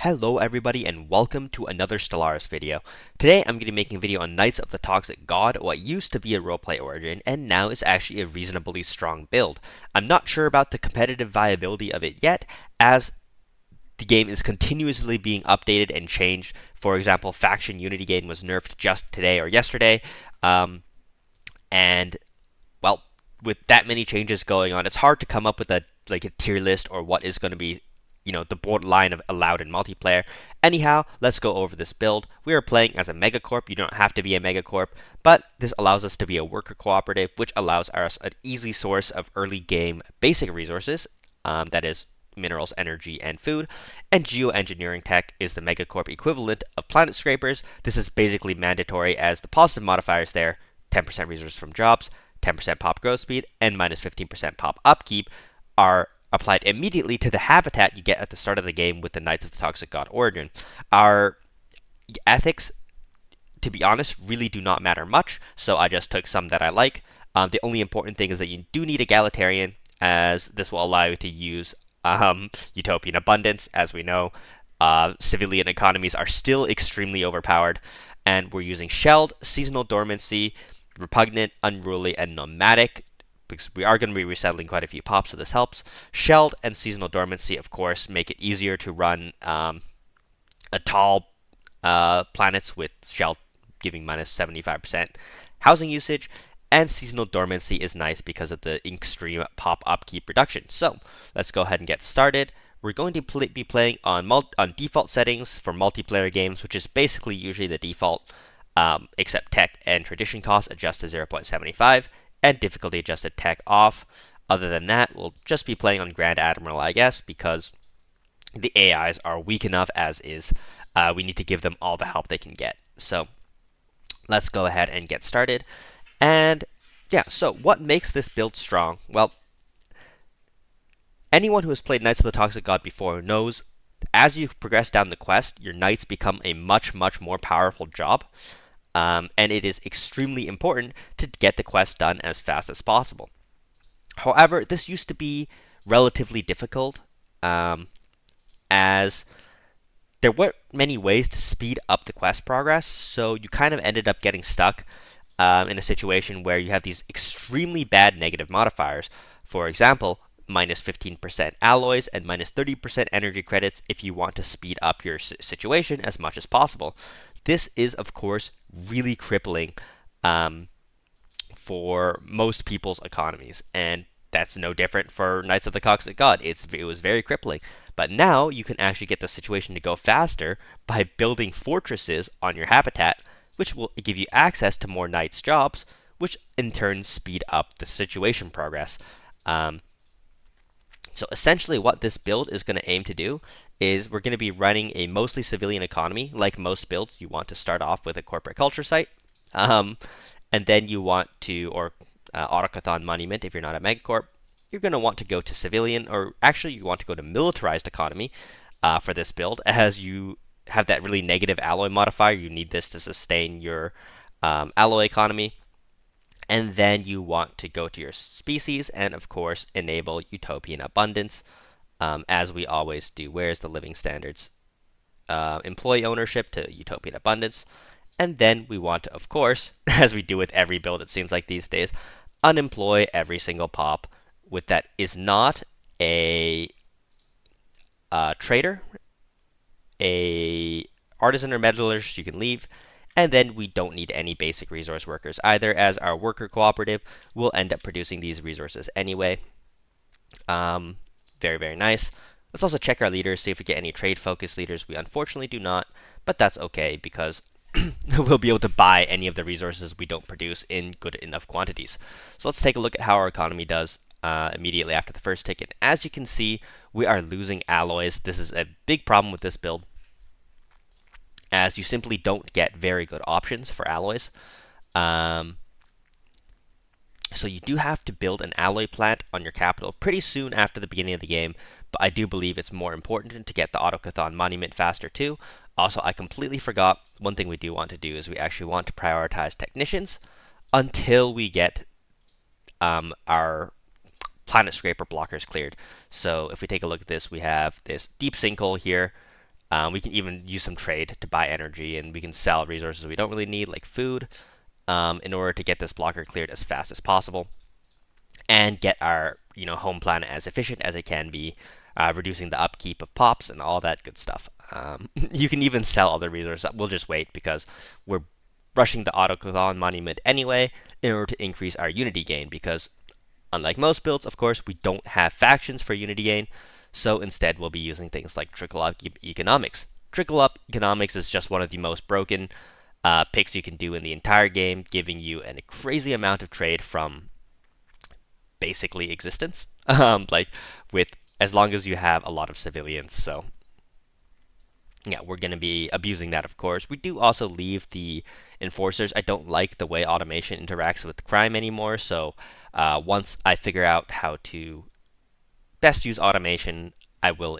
Hello everybody and welcome to another Stellaris video. Today I'm going to be making a video on Knights of the Toxic God, what used to be a roleplay origin and now is actually a reasonably strong build. I'm not sure about the competitive viability of it yet, as the game is continuously being updated and changed. For example, faction unity gain was nerfed just today or yesterday, and well, with that many changes going on, it's hard to come up with a tier list or what is going to be the borderline of allowed in multiplayer. Anyhow, let's go over this build. We are playing as a megacorp. You don't have to be a megacorp, but this allows us to be a worker cooperative, which allows us an easy source of early game basic resources, that is minerals, energy, and food. And geoengineering tech is the megacorp equivalent of planet scrapers. This is basically mandatory, as the positive modifiers there: 10% resources from jobs, 10% pop growth speed, and minus 15% pop upkeep are applied immediately to the habitat you get at the start of the game with the Knights of the Toxic God origin. Our ethics, to be honest, really do not matter much, so I just took some that I like. The only important thing is that you do need egalitarian, as this will allow you to use utopian abundance. As we know, civilian economies are still extremely overpowered, and we're using shelled, seasonal dormancy, repugnant, unruly, and nomadic, because we are going to be resettling quite a few pops, so this helps. Shelled and seasonal dormancy, of course, make it easier to run tall planets with shelled giving minus 75% housing usage, and seasonal dormancy is nice because of the extreme pop upkeep reduction. So let's go ahead and get started. We're going to be playing on default settings for multiplayer games, which is basically usually the default, except tech and tradition costs adjust to 0.75. and difficulty adjusted tech off. Other than that, we'll just be playing on Grand Admiral, I guess, because the AIs are weak enough as is. We need to give them all the help they can get. So let's go ahead and get started. And yeah, so what makes this build strong? Well, anyone who has played Knights of the Toxic God before knows as you progress down the quest, your knights become a much more powerful job. And it is extremely important to get the quest done as fast as possible. However, this used to be relatively difficult, as there weren't many ways to speed up the quest progress, so you kind of ended up getting stuck in a situation where you have these extremely bad negative modifiers. For example, minus 15% alloys and minus 30% energy credits if you want to speed up your situation as much as possible. This is, of course, really crippling for most people's economies, and that's no different for Knights of the Toxic God. It was very crippling. But now you can actually get the situation to go faster by building fortresses on your habitat, which will give you access to more knights' jobs, which in turn speed up the situation progress. So essentially what this build is going to aim to do is we're going to be running a mostly civilian economy. Like most builds, you want to start off with a corporate culture site, and then you want to, or autocathon monument if you're not a megacorp, you're going to want to go to civilian, or actually you want to go to militarized economy for this build, as you have that really negative alloy modifier. You need this to sustain your alloy economy. And then you want to go to your species and, of course, enable utopian abundance, as we always do. Where's the living standards? Employee ownership to utopian abundance. And then we want to, of course, as we do with every build it seems like these days, unemploy every single pop with that is not a trader, a artisan or metallurgist. You can leave. And then we don't need any basic resource workers either, as our worker cooperative will end up producing these resources anyway. Very nice. Let's also check our leaders, see if we get any trade-focused leaders. We unfortunately do not, but that's okay, because we'll be able to buy any of the resources we don't produce in good enough quantities. So let's take a look at how our economy does immediately after the first ticket. As you can see, we are losing alloys. This is a big problem with this build, as you simply don't get very good options for alloys. So you do have to build an alloy plant on your capital pretty soon after the beginning of the game, but I do believe it's more important to get the autocathon monument faster too. Also, I completely forgot, one thing we do want to do is we actually want to prioritize technicians until we get our planet scraper blockers cleared. So if we take a look at this, we have this deep sinkhole here. We can even use some trade to buy energy, and we can sell resources we don't really need, like food, in order to get this blocker cleared as fast as possible and get our home planet as efficient as it can be, reducing the upkeep of pops and all that good stuff. You can even sell other resources. We'll just wait because we're rushing the autocolon monument anyway in order to increase our unity gain, because unlike most builds, of course, we don't have factions for unity gain, so instead we'll be using things like trickle up economics. Trickle up economics is just one of the most broken picks you can do in the entire game, giving you a crazy amount of trade from basically existence, like with as long as you have a lot of civilians. So yeah, we're going to be abusing that, of course. We do also leave the enforcers. I don't like the way automation interacts with crime anymore, so once I figure out how to best use automation, I will,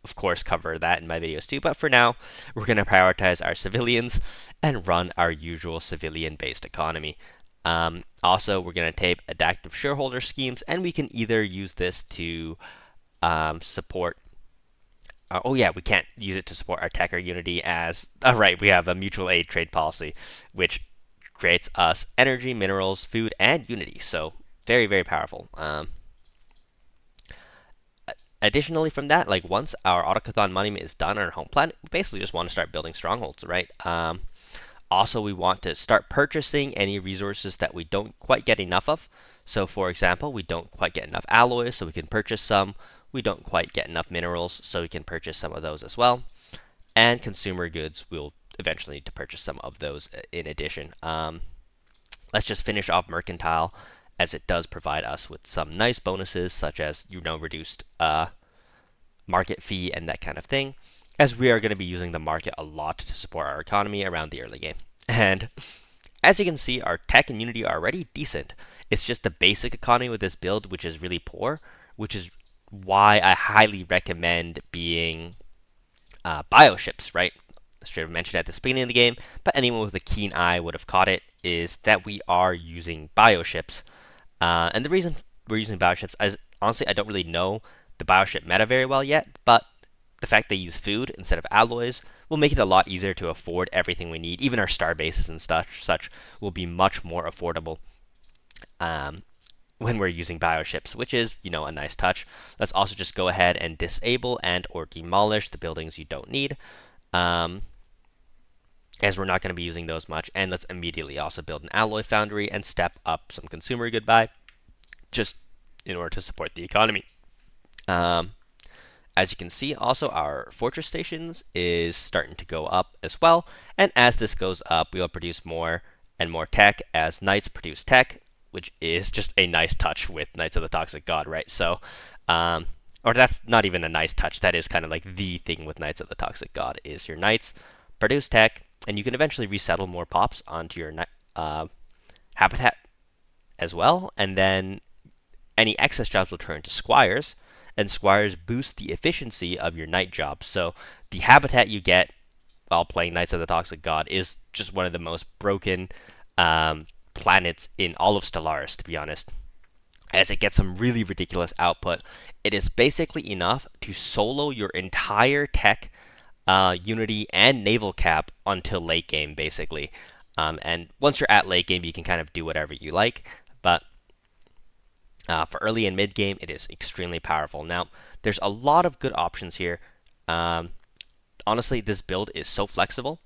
of course, cover that in my videos too. But for now, we're going to prioritize our civilians and run our usual civilian-based economy. Also, we're going to tape adaptive shareholder schemes, and we can either use this to support oh yeah, we can't use it to support our tech or unity as, right, we have a mutual aid trade policy, which creates us energy, minerals, food, and unity. So very, very powerful. Additionally from that, like once our autocathon monument is done on our home planet, we basically just want to start building strongholds, right? Also, we want to start purchasing any resources that we don't quite get enough of. So for example, we don't quite get enough alloys, so we can purchase some. We don't quite get enough minerals, so we can purchase some of those as well. And consumer goods, we'll eventually need to purchase some of those in addition. Let's just finish off mercantile, as it does provide us with some nice bonuses, such as reduced market fee and that kind of thing, as we are going to be using the market a lot to support our economy around the early game. And as you can see, our tech and unity are already decent. It's just the basic economy with this build which is really poor, which is why I highly recommend being bioships, right? I should have mentioned at the beginning of the game, but anyone with a keen eye would have caught it, is that we are using bioships. And the reason we're using bioships is, honestly, I don't really know the bioship meta very well yet, but the fact they use food instead of alloys will make it a lot easier to afford everything we need. Even our star bases and such will be much more affordable when we're using bioships, which is, a nice touch. Let's also just go ahead and disable and or demolish the buildings you don't need, as we're not going to be using those much. And let's immediately also build an alloy foundry and step up some consumer good buy, just in order to support the economy. As you can see, also our fortress stations is starting to go up as well. And as this goes up, we will produce more and more tech as knights produce tech, which is just a nice touch with Knights of the Toxic God, right? So, or that's not even a nice touch. That is kind of like the thing with Knights of the Toxic God, is your knights produce tech, and you can eventually resettle more pops onto your habitat as well. And then any excess jobs will turn to squires, and squires boost the efficiency of your knight jobs. So the habitat you get while playing Knights of the Toxic God is just one of the most broken planets in all of Stellaris, to be honest, as it gets some really ridiculous output. It is basically enough to solo your entire tech, unity, and naval cap until late game, basically. And once you're at late game, you can kind of do whatever you like, but for early and mid game, it is extremely powerful. Now, there's a lot of good options here. Honestly, this build is so flexible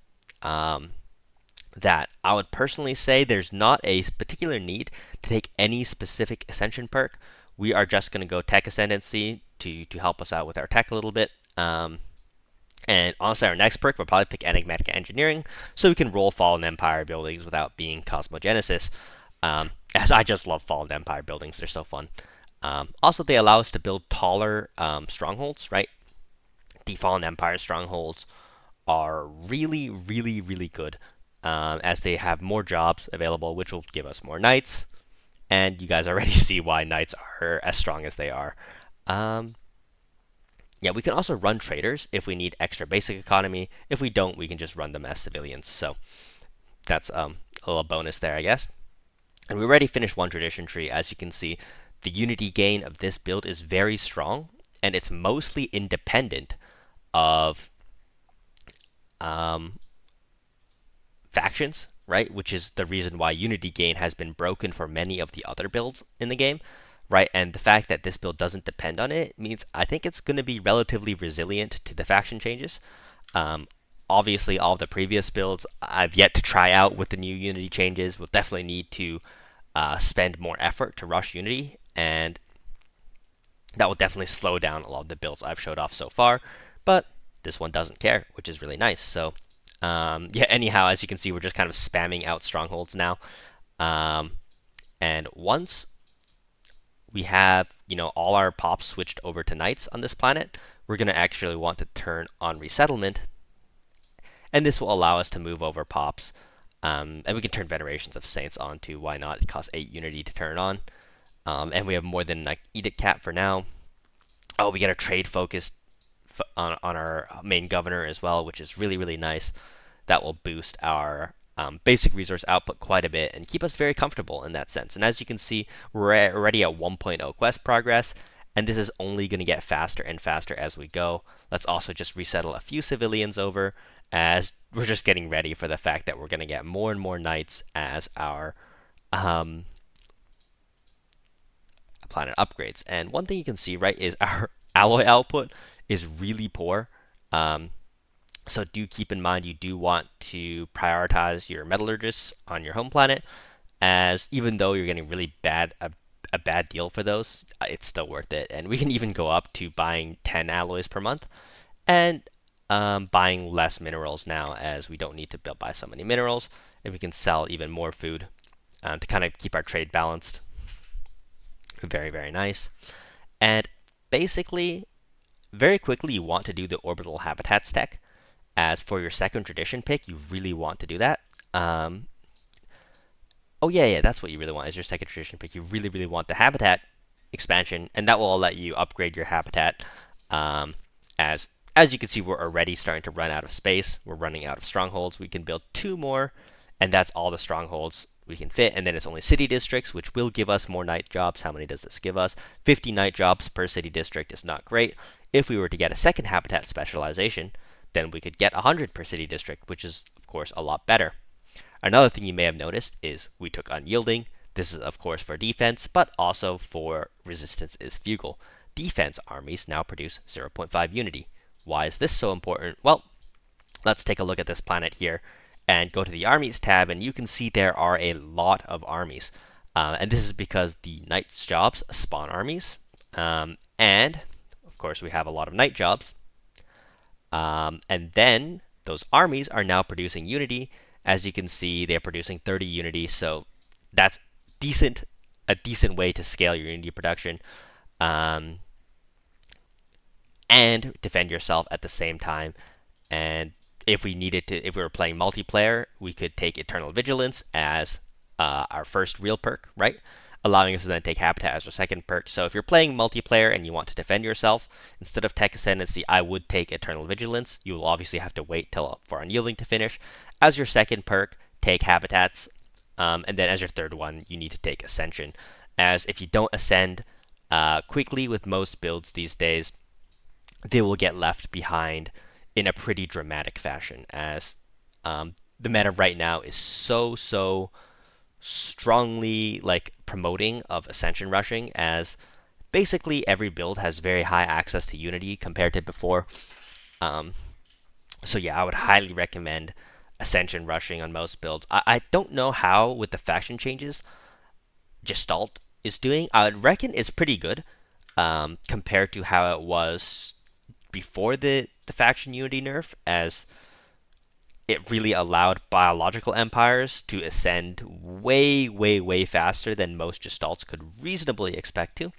that I would personally say there's not a particular need to take any specific Ascension perk. We are just going to go Tech Ascendancy to help us out with our tech a little bit. And honestly, our next perk, we'll probably pick Enigmatic Engineering, so we can roll Fallen Empire buildings without being Cosmogenesis. As I just love Fallen Empire buildings, they're so fun. Also, they allow us to build taller strongholds, right? The Fallen Empire strongholds are really, really, really good, as they have more jobs available, which will give us more knights. And you guys already see why knights are as strong as they are. Yeah, we can also run traders if we need extra basic economy. If we don't, we can just run them as civilians. So that's a little bonus there, I guess. And we already finished one tradition tree. As you can see, the unity gain of this build is very strong, and it's mostly independent of factions, right? Which is the reason why unity gain has been broken for many of the other builds in the game, right? And the fact that this build doesn't depend on it means I think it's going to be relatively resilient to the faction changes. Um, Obviously, all of the previous builds I've yet to try out with the new Unity changes. We'll definitely need to spend more effort to rush Unity, and that will definitely slow down a lot of the builds I've showed off so far. But this one doesn't care, which is really nice. So, yeah, anyhow, as you can see, we're just kind of spamming out strongholds now. And once we have, all our pops switched over to knights on this planet, we're going to actually want to turn on resettlement, and this will allow us to move over pops. And we can turn Venerations of Saints on too. Why not? It costs 8 Unity to turn on. And we have more than like Edict Cap for now. Oh, we get a trade focused on our main governor as well, which is really, really nice. That will boost our basic resource output quite a bit and keep us very comfortable in that sense. And as you can see, we're already at 1.0 quest progress, and this is only going to get faster and faster as we go. Let's also just resettle a few civilians over, as we're just getting ready for the fact that we're going to get more and more knights as our planet upgrades. And one thing you can see, right, is our alloy output is really poor. So do keep in mind you do want to prioritize your metallurgists on your home planet, as even though you're getting really a bad deal for those, it's still worth it. And we can even go up to buying 10 alloys per month, and buying less minerals now, as we don't need to buy so many minerals, and we can sell even more food to kind of keep our trade balanced. Very, very nice. And basically, very quickly, you want to do the orbital habitats tech. As for your second tradition pick, you really want to do that. Oh yeah, that's what you really want, is your second tradition pick. You really, really want the habitat expansion, and that will let you upgrade your habitat. As you can see, we're already starting to run out of space. We're running out of strongholds. We can build 2 more, and that's all the strongholds we can fit. And then it's only city districts, which will give us more knight jobs. How many does this give us? 50 knight jobs per city district is not great. If we were to get a second habitat specialization, then we could get 100 per city district, which is, of course, a lot better. Another thing you may have noticed is we took Unyielding. This is, of course, for defense, but also for resistance is Fugal. Defense armies now produce 0.5 Unity. Why is this so important? Well, let's take a look at this planet here and go to the Armies tab, and you can see there are a lot of armies. And this is because the Knight's jobs spawn armies. And, of course, we have a lot of Knight jobs. And then those armies are now producing Unity. As you can see, they're producing 30 Unity, so that's a decent way to scale your Unity production. And defend yourself at the same time. And if we were playing multiplayer, we could take Eternal Vigilance as our first real perk, right? Allowing us to then take Habitat as our second perk. So if you're playing multiplayer and you want to defend yourself, instead of Tech Ascendancy, I would take Eternal Vigilance. You will obviously have to wait for Unyielding to finish. As your second perk, take Habitats. And then as your third one, you need to take Ascension. As if you don't ascend quickly with most builds these days, they will get left behind in a pretty dramatic fashion, as the meta right now is so strongly promoting of Ascension rushing, as basically every build has very high access to Unity compared to before. So yeah, I would highly recommend Ascension rushing on most builds. I don't know how with the faction changes Gestalt is doing. I would reckon it's pretty good compared to how it was before the faction Unity nerf, as it really allowed biological empires to ascend way faster than most Gestalts could reasonably expect to.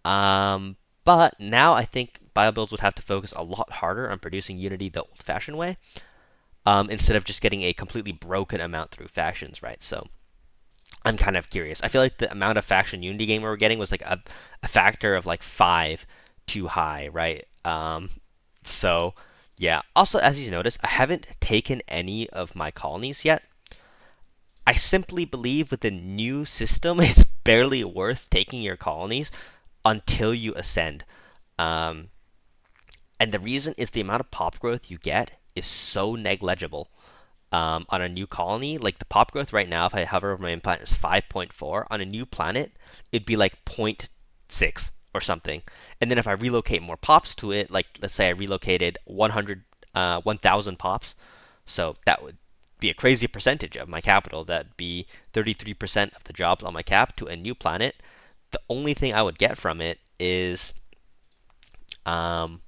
But now I think biobuilds would have to focus a lot harder on producing Unity the old-fashioned way, instead of just getting a completely broken amount through factions, right? So I'm kind of curious. I feel like the amount of faction Unity game we were getting was like a factor of like 5 too high, right? So yeah. Also, as you notice, I haven't taken any of my colonies yet. I simply believe with the new system, it's barely worth taking your colonies until you ascend. And the reason is the amount of pop growth you get is so negligible. on a new colony, like the pop growth right now, if I hover over my main planet, is 5.4. On a new planet, it'd be like 0.6 or something. And then if I relocate more pops to it, like let's say I relocated 1,000 pops, so that would be a crazy percentage of my capital. That'd be 33% of the jobs on my cap to a new planet. The only thing I would get from it is, um,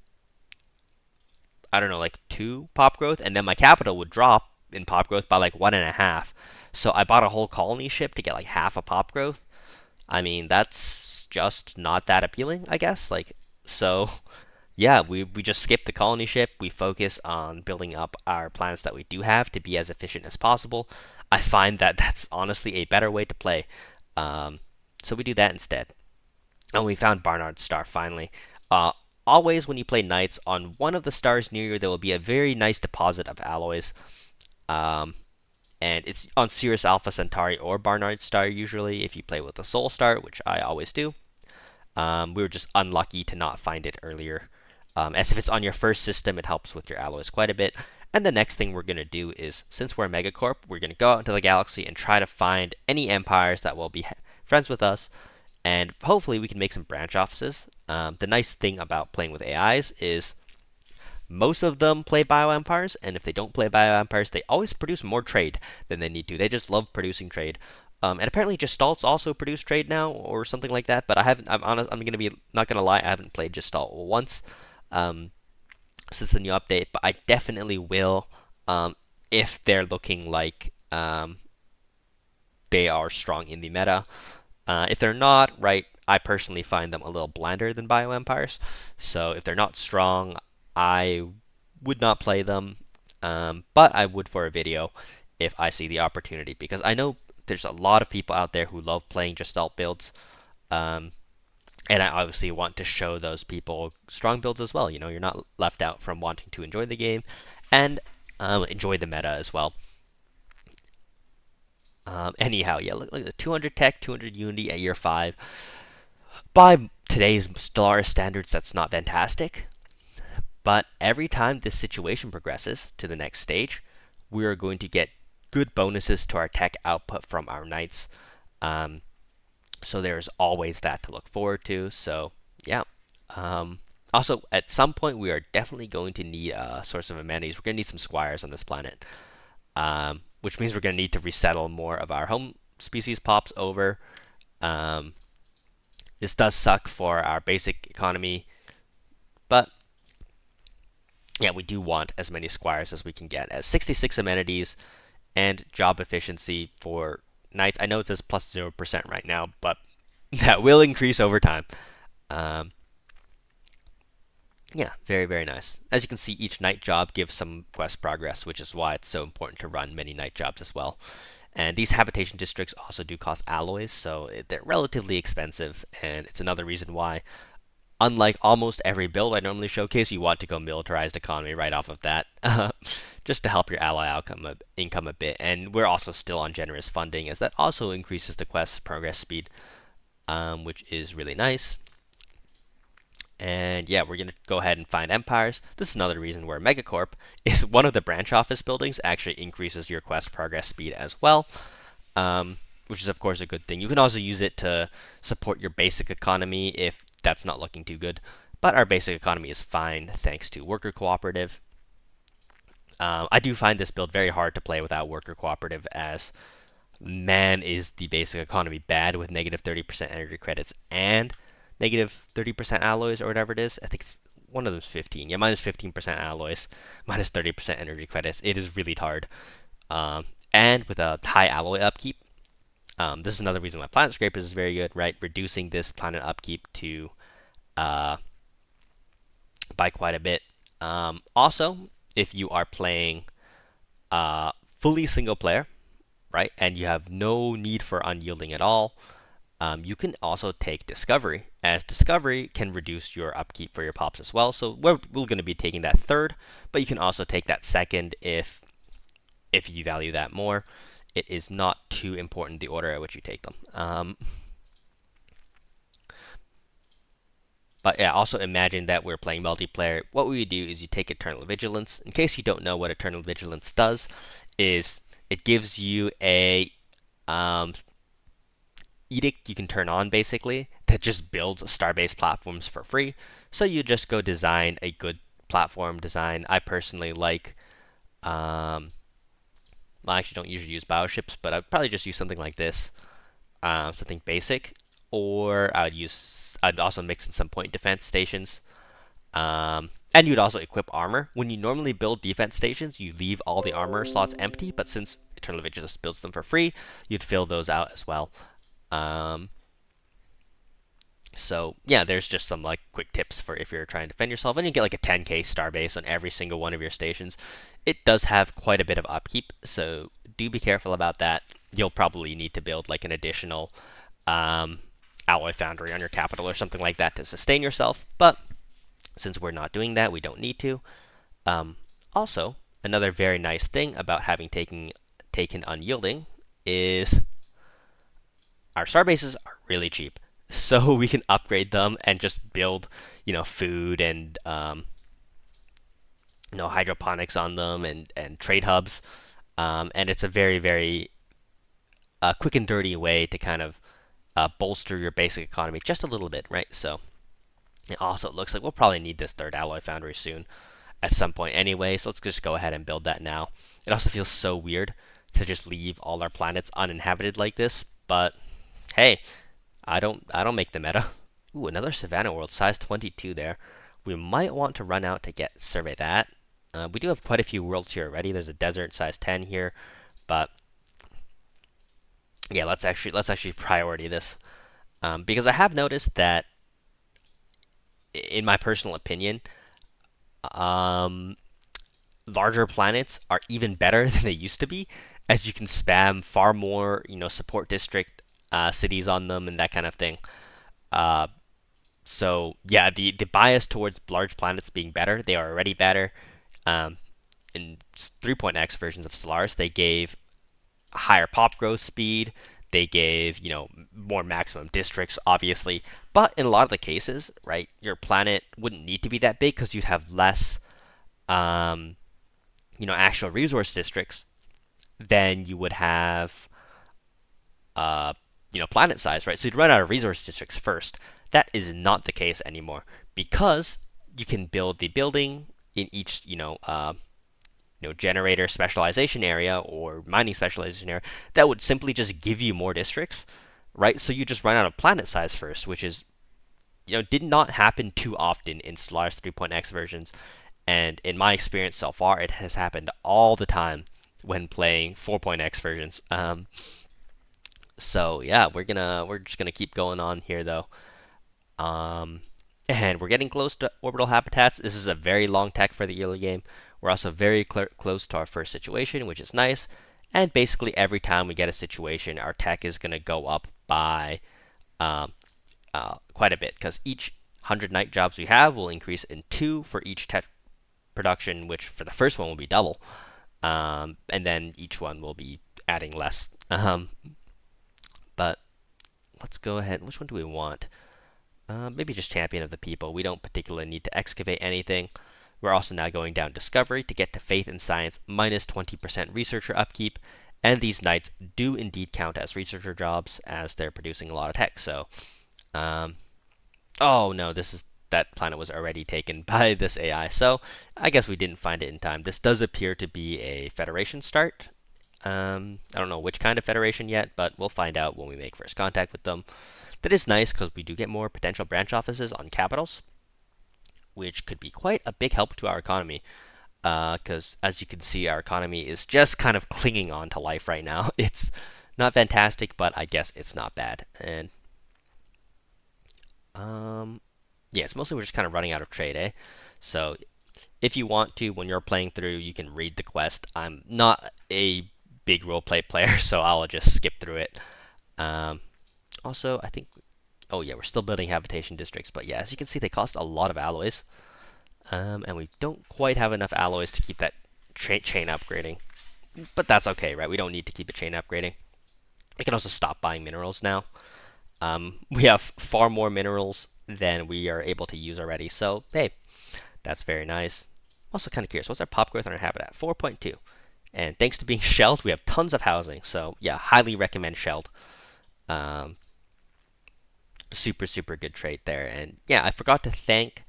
I don't know, like 2 pop growth, and then my capital would drop in pop growth by like 1.5. So I bought a whole colony ship to get like half a pop growth. I mean, that's just not that appealing, I guess. Like, so yeah, we just skip the colony ship. We focus on building up our planets that we do have to be as efficient as possible. I find that that's honestly a better way to play. So we do that instead. And we found Barnard's Star finally. Uh, Always, when you play Knights, on one of the stars near you, there will be a very nice deposit of alloys. Um, and it's on Cirrus Alpha Centauri or Barnard's Star usually if you play with the Soul Star, which I always do. We were just unlucky to not find it earlier. As if it's on your first system, it helps with your alloys quite a bit. And the next thing we're going to do is, since we're a megacorp, we're going to go out into the galaxy and try to find any empires that will be friends with us, and hopefully we can make some branch offices. The nice thing about playing with AIs is most of them play bioempires, and if they don't play bioempires, they always produce more trade than they need to. They just love producing trade. And apparently Gestalts also produce trade now, or something like that. But I haven't. I'm honest. I'm gonna be not gonna lie. I haven't played Gestalt once um, since the new update. But I definitely will if they're looking like they are strong in the meta. If they're not, right, I personally find them a little blander than bioempires. So if they're not strong, I would not play them. But I would for a video if I see the opportunity, because I know there's a lot of people out there who love playing Gestalt builds. Um, and I obviously want to show those people strong builds as well. You know, you're not left out from wanting to enjoy the game and enjoy the meta as well. Anyhow, yeah, look at the 200 tech, 200 unity at year 5. By today's Stellaris standards, that's not fantastic. But every time this situation progresses to the next stage, we are going to get good bonuses to our tech output from our knights. So there's always that to look forward to. So yeah. Also, at some point, we are definitely going to need a source of amenities. We're going to need some squires on this planet, which means we're going to need to resettle more of our home species pops over. This does suck for our basic economy, but yeah, we do want as many squires as we can get, as 66 amenities and job efficiency for knights. I know it says plus 0% right now, but that will increase over time. Yeah, very, very nice. As you can see, each knight job gives some quest progress, which is why it's so important to run many knight jobs as well. And these habitation districts also do cost alloys, so they're relatively expensive, and it's another reason why, unlike almost every build I normally showcase, you want to go militarized economy right off of that, just to help your ally income a bit. And we're also still on generous funding, as that also increases the quest progress speed, which is really nice. And yeah, we're going to go ahead and find empires. This is another reason where Megacorp is one of the branch office buildings actually increases your quest progress speed as well, which is of course a good thing. You can also use it to support your basic economy if that's not looking too good. But our basic economy is fine thanks to worker cooperative. I do find this build very hard to play without worker cooperative, as man is the basic economy bad with negative 30% energy credits and negative 30% alloys, or whatever it is. I think it's one of them's 15. Yeah, minus 15% alloys, minus 30% energy credits. It is really hard. And with a high alloy upkeep, this is another reason why Planet Scrapers is very good, right? Reducing this planet upkeep to by quite a bit. Also, if you are playing fully single player, right, and you have no need for unyielding at all, you can also take Discovery, as Discovery can reduce your upkeep for your pops as well. So we're going to be taking that third, but you can also take that second if you value that more. It is not too important the order at which you take them. But yeah, also imagine that we're playing multiplayer. What we do is you take Eternal Vigilance. In case you don't know what Eternal Vigilance does, is it gives you a um, edict you can turn on basically that just builds starbase platforms for free. So you just go design a good platform design. I personally like, well, I actually don't usually use bioships, but I'd probably just use something like this, something basic, or I'd also mix in some point defense stations. And you'd also equip armor. When you normally build defense stations, you leave all the armor slots empty, but since Eternal Vigil just builds them for free, you'd fill those out as well. Um, so yeah, there's just some like quick tips for if you're trying to defend yourself, and you get like a 10k star base on every single one of your stations. It does have quite a bit of upkeep, so do be careful about that. You'll probably need to build like an additional um, alloy foundry on your capital or something like that to sustain yourself, but since we're not doing that, we don't need to. Also, another very nice thing about having taken unyielding is our star bases are really cheap, so we can upgrade them and just build, food and hydroponics on them and trade hubs. And it's a very very quick and dirty way to kind of bolster your basic economy just a little bit, right? So it also looks like we'll probably need this third alloy foundry soon at some point anyway, so let's just go ahead and build that now. It also feels so weird to just leave all our planets uninhabited like this, but hey, I don't make the meta. Ooh, another Savannah world, size 22 there. We might want to run out to get survey that. We do have quite a few worlds here already. There's a desert size 10 here, but yeah, let's actually priority this because I have noticed that, in my personal opinion, um, larger planets are even better than they used to be, as you can spam far more, support district cities on them and that kind of thing. Uh, so yeah, the bias towards large planets being better, they are already better. Um, in 3.x versions of Solaris, they gave higher pop growth speed. They gave, more maximum districts, obviously. But in a lot of the cases, right, your planet wouldn't need to be that big because you'd have less, um, actual resource districts than you would have, uh, planet size, right? So you'd run out of resource districts first. That is not the case anymore because you can build the building in each, generator specialization area or mining specialization area that would simply just give you more districts, right? So you just run out of planet size first, which is, did not happen too often in Solaris 3.x versions. And in my experience so far, it has happened all the time when playing 4.x versions. So yeah, we're just gonna keep going on here though. Um, and we're getting close to orbital habitats. This is a very long tech for the early game. We're also very close to our first situation, which is nice. And basically every time we get a situation, our tech is gonna go up by um, quite a bit because each 100 night jobs we have will increase in 2 for each tech production, which for the first one will be double. And then each one will be adding less. But let's go ahead. Which one do we want? Maybe just Champion of the People. We don't particularly need to excavate anything. We're also now going down Discovery to get to Faith and Science minus 20% researcher upkeep. And these knights do indeed count as researcher jobs as they're producing a lot of tech. So, oh no, that planet was already taken by this AI. So I guess we didn't find it in time. This does appear to be a Federation start. I don't know which kind of Federation yet, but we'll find out when we make first contact with them. That is nice because we do get more potential branch offices on capitals, which could be quite a big help to our economy. Because as you can see, our economy is just kind of clinging on to life right now. It's not fantastic, but I guess it's not bad. And yeah, it's mostly we're just kind of running out of trade, eh? So if you want to, when you're playing through, you can read the quest. I'm not a big roleplay player, so I'll just skip through it. Also, I think, oh yeah, we're still building habitation districts, but yeah, as you can see, they cost a lot of alloys. And we don't quite have enough alloys to keep that chain upgrading. But that's okay, right? We don't need to keep a chain upgrading. We can also stop buying minerals now. We have far more minerals than we are able to use already, so hey, that's very nice. Also kind of curious, what's our pop growth on our habitat? 4.2. And thanks to being shelled, we have tons of housing. So yeah, highly recommend shelled. Um, super good trade there. And yeah, I forgot to thank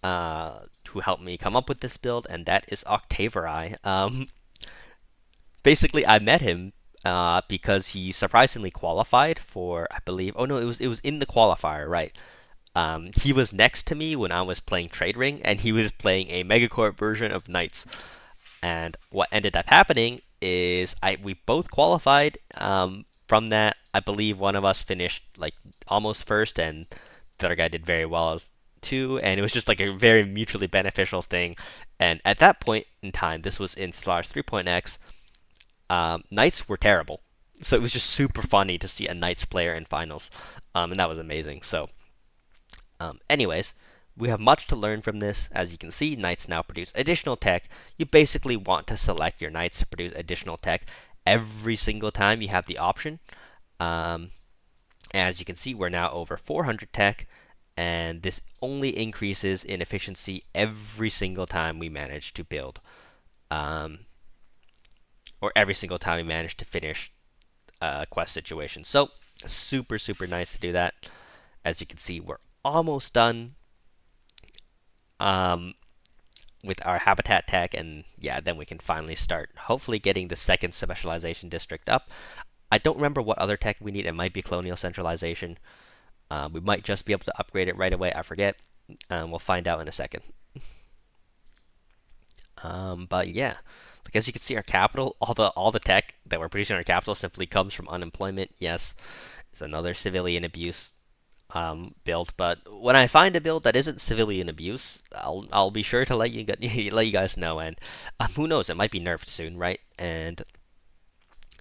who helped me come up with this build, and that is Octaverai. Basically, I met him because he surprisingly qualified for, I believe. Oh no, it was in the qualifier, right? He was next to me when I was playing Trade Ring, and he was playing a Megacorp version of Knights. And what ended up happening is we both qualified. From that, I believe one of us finished like almost first, and the other guy did very well as two. And it was just like a very mutually beneficial thing. And at that point in time, this was in Stellaris 3.x. Knights were terrible, so it was just super funny to see a Knights player in finals, and that was amazing. So, anyways, we have much to learn from this. As you can see, Knights now produce additional tech. You basically want to select your Knights to produce additional tech every single time you have the option. As you can see, we're now over 400 tech, and this only increases in efficiency every single time we manage to build, or every single time we manage to finish a quest situation. So super nice to do that. As you can see, we're almost done with our habitat tech, and yeah, then we can finally start hopefully getting the second specialization district up. I don't remember what other tech we need. It might be colonial centralization. We might just be able to upgrade it right away. I forget. We'll find out in a second. But yeah, like as you can see, our capital, all the tech that we're producing in our capital simply comes from unemployment. Yes, it's another civilian abuse build. But when I find a build that isn't civilian abuse, I'll be sure to let you guys know. And who knows, it might be nerfed soon, right? And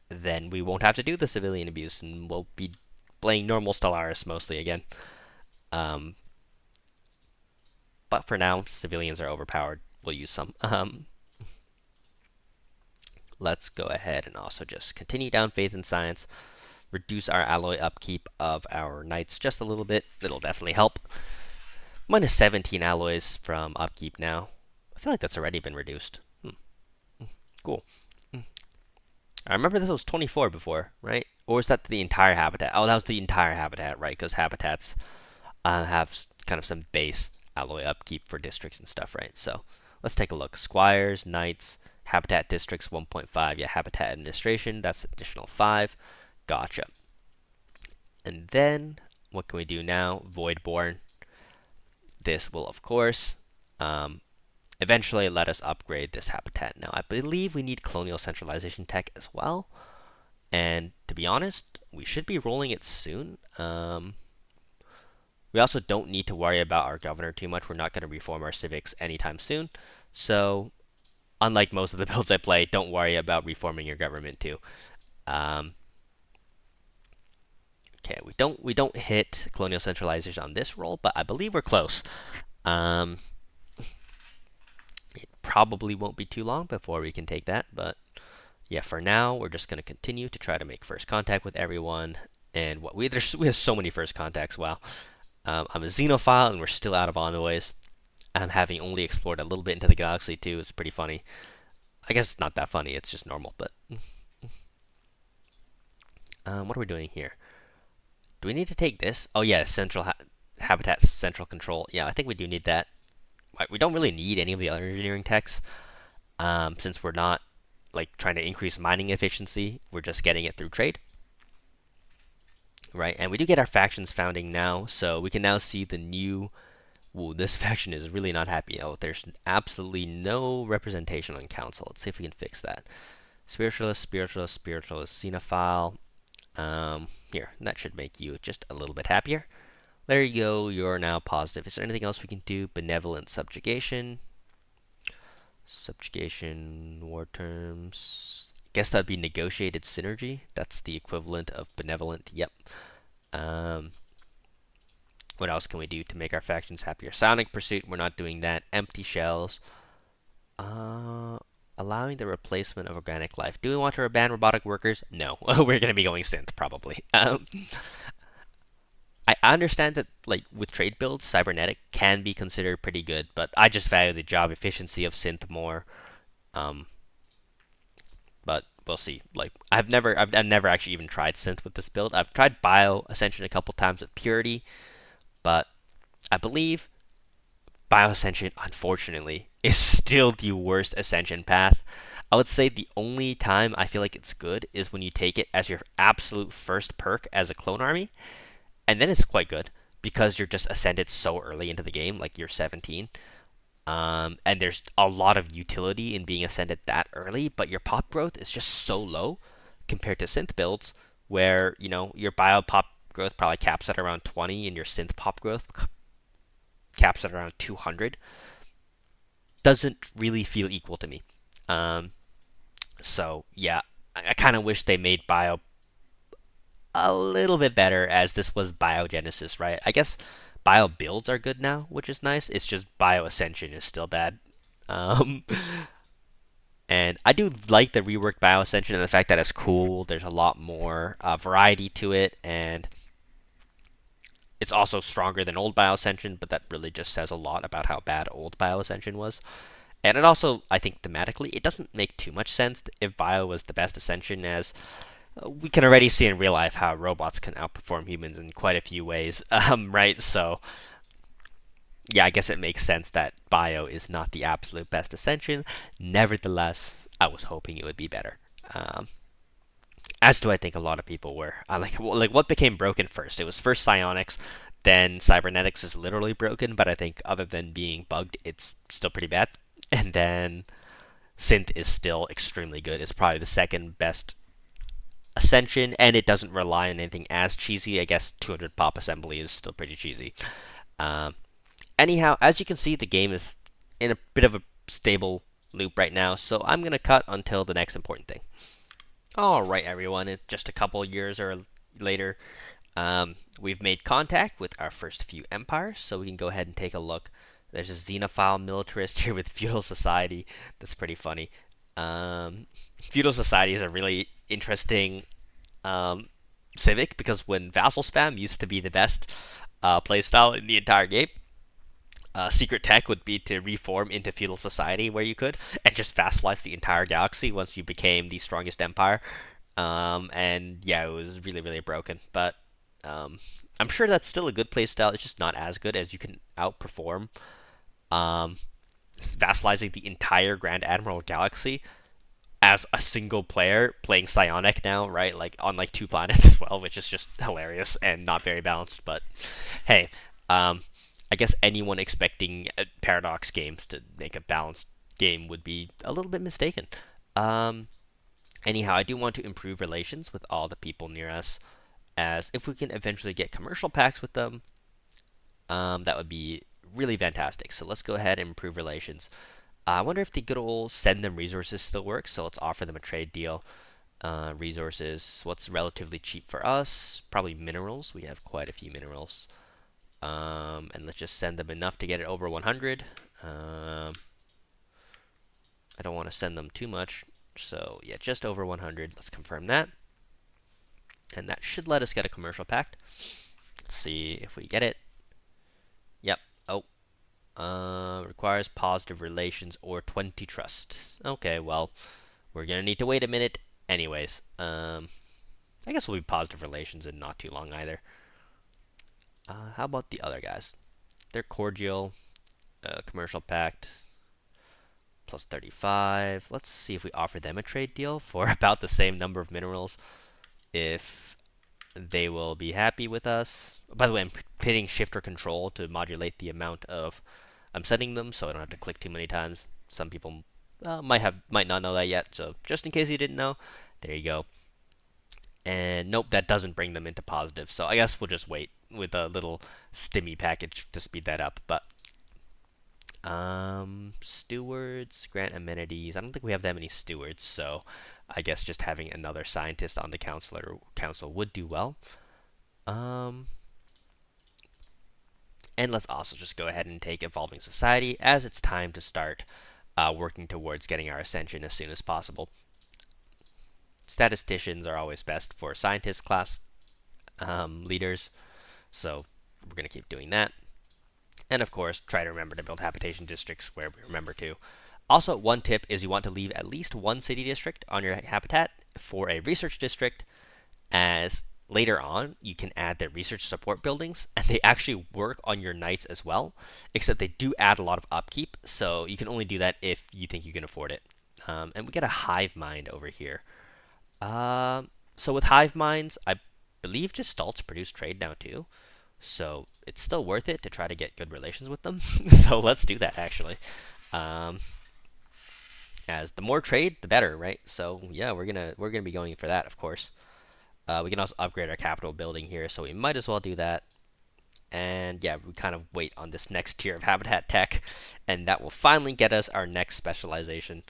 then we won't have to do the civilian abuse, and we'll be playing normal Stellaris mostly again. Um, but for now, civilians are overpowered. We'll use some. Let's go ahead and also just continue down Faith and Science, reduce our alloy upkeep of our Knights just a little bit. It'll definitely help. Minus 17 alloys from upkeep now. I feel like that's already been reduced. Cool. I remember this was 24 before, right? Or was that the entire habitat? Oh, that was the entire habitat, right? Because habitats have kind of some base alloy upkeep for districts and stuff, right? So let's take a look. Squires, Knights, Habitat Districts 1.5. Yeah, Habitat Administration, that's additional 5. Gotcha. And then, what can we do now? Voidborn. This will, of course, eventually let us upgrade this habitat. Now, I believe we need colonial centralization tech as well. And to be honest, we should be rolling it soon. We also don't need to worry about our governor too much. We're not going to reform our civics anytime soon. So, unlike most of the builds I play, don't worry about reforming your government too. Okay, we don't hit colonial centralization on this roll, but I believe we're close. It probably won't be too long before we can take that, but yeah, for now we're just going to continue to try to make first contact with everyone. And we have so many first contacts. Wow. I'm a xenophile, and we're still out of envoys. I'm having only explored a little bit into the galaxy too. It's pretty funny. I guess it's not that funny. It's just normal. But what are we doing here? Do we need to take this? Oh yeah, central habitat central control. Yeah, I think we do need that. We don't really need any of the other engineering techs, since we're not like trying to increase mining efficiency. We're just getting it through trade. Right, and we do get our factions founding now, so we can now see the new. Ooh, this faction is really not happy. Oh, there's absolutely no representation on council. Let's see if we can fix that. Spiritualist, xenophile. Here, that should make you just a little bit happier. There you go. You're now positive. Is there anything else we can do? Benevolent subjugation. Subjugation, war terms. Guess that'd be negotiated synergy. That's the equivalent of benevolent. Yep. What else can we do to make our factions happier? Sonic Pursuit, we're not doing that. Empty shells. Allowing the replacement of organic life. Do we want to ban robotic workers? No. We're going to be going synth, probably. I understand that, like, with trade builds, cybernetic can be considered pretty good, but I just value the job efficiency of synth more. but we'll see. Like I've never actually even tried synth with this build. I've tried bio ascension a couple times with purity, but I believe bio ascension, unfortunately, is still the worst ascension path. I would say the only time I feel like it's good is when you take it as your absolute first perk as a clone army, and then it's quite good because you're just ascended so early into the game, like you're 17. And there's a lot of utility in being ascended that early, but your pop growth is just so low compared to synth builds, where your bio pop growth probably caps at around 20, and your synth pop growth caps at around 200. Doesn't really feel equal to me. Um, so yeah, I kind of wish they made bio a little bit better, as this was biogenesis, right? I guess bio builds are good now, which is nice. It's just bio ascension is still bad. Um, and I do like the reworked bio ascension and the fact that it's cool. There's a lot more variety to it, and it's also stronger than old bio ascension. But that really just says a lot about how bad old bio ascension was. And it also, I think, thematically, it doesn't make too much sense if bio was the best ascension, as we can already see in real life how robots can outperform humans in quite a few ways, right? So, yeah, I guess it makes sense that bio is not the absolute best ascension. Nevertheless, I was hoping it would be better. Um, as do I think a lot of people were. Like what became broken first? It was first psionics, then cybernetics is literally broken, but I think other than being bugged, it's still pretty bad. And then synth is still extremely good. It's probably the second best ascension, and it doesn't rely on anything as cheesy. I guess 200 pop assembly is still pretty cheesy. Um, Anyhow, as you can see, the game is in a bit of a stable loop right now, so I'm going to cut until the next important thing. Alright, everyone, it's just a couple years or later. We've made contact with our first few empires, so we can go ahead and take a look. There's a xenophile militarist here with feudal society. That's pretty funny. Feudal society is a really interesting civic, because when vassal spam used to be the best playstyle in the entire game, secret tech would be to reform into feudal society where you could, and just vassalize the entire galaxy once you became the strongest empire. And yeah, it was really, really broken. But um, I'm sure that's still a good playstyle. It's just not as good, as you can outperform um, vassalizing the entire Grand Admiral galaxy as a single player playing psionic now, right? Like on like two planets as well, which is just hilarious and not very balanced. But hey, I guess anyone expecting Paradox games to make a balanced game would be a little bit mistaken. Um, Anyhow, I do want to improve relations with all the people near us, as if we can eventually get commercial packs with them, that would be really fantastic. So let's go ahead and improve relations. I wonder if the good old send them resources still works, so let's offer them a trade deal. Resources, what's relatively cheap for us? Probably minerals. We have quite a few minerals. And let's just send them enough to get it over 100. I don't want to send them too much, so yeah, just over 100. Let's confirm that. And that should let us get a commercial pact. Let's see if we get it. Yep. Oh, requires positive relations or 20 trust. Okay, well, we're gonna need to wait a minute. Anyways, I guess we'll be positive relations in not too long either. How about the other guys? They're cordial. Commercial pact plus 35. Let's see if we offer them a trade deal for about the same number of minerals. If they will be happy with us. By the way, I'm hitting shift or control to modulate the amount of I'm sending them, so I don't have to click too many times. Some people might not know that yet, so just in case you didn't know, there you go. And nope, that doesn't bring them into positive, so I guess we'll just wait with a little stimmy package to speed that up. But stewards, grant amenities. I don't think we have that many stewards, so I guess just having another scientist on the council would do well. Um, and let's also just go ahead and take evolving society, as it's time to start working towards getting our ascension as soon as possible. Statisticians are always best for scientist class leaders, so we're going to keep doing that. And of course, try to remember to build habitation districts where we remember to. Also, one tip is you want to leave at least one city district on your habitat for a research district, as later on you can add the research support buildings, and they actually work on your knights as well, except they do add a lot of upkeep, so you can only do that if you think you can afford it. And we get a hive mind over here. So with hive minds, I believe just stalts produce trade now too. So it's still worth it to try to get good relations with them. So let's do that actually. Um, as the more trade, the better, right? So yeah, we're gonna be going for that, of course. We can also upgrade our capital building here, so we might as well do that. And yeah, we kind of wait on this next tier of habitat tech, and that will finally get us our next specialization,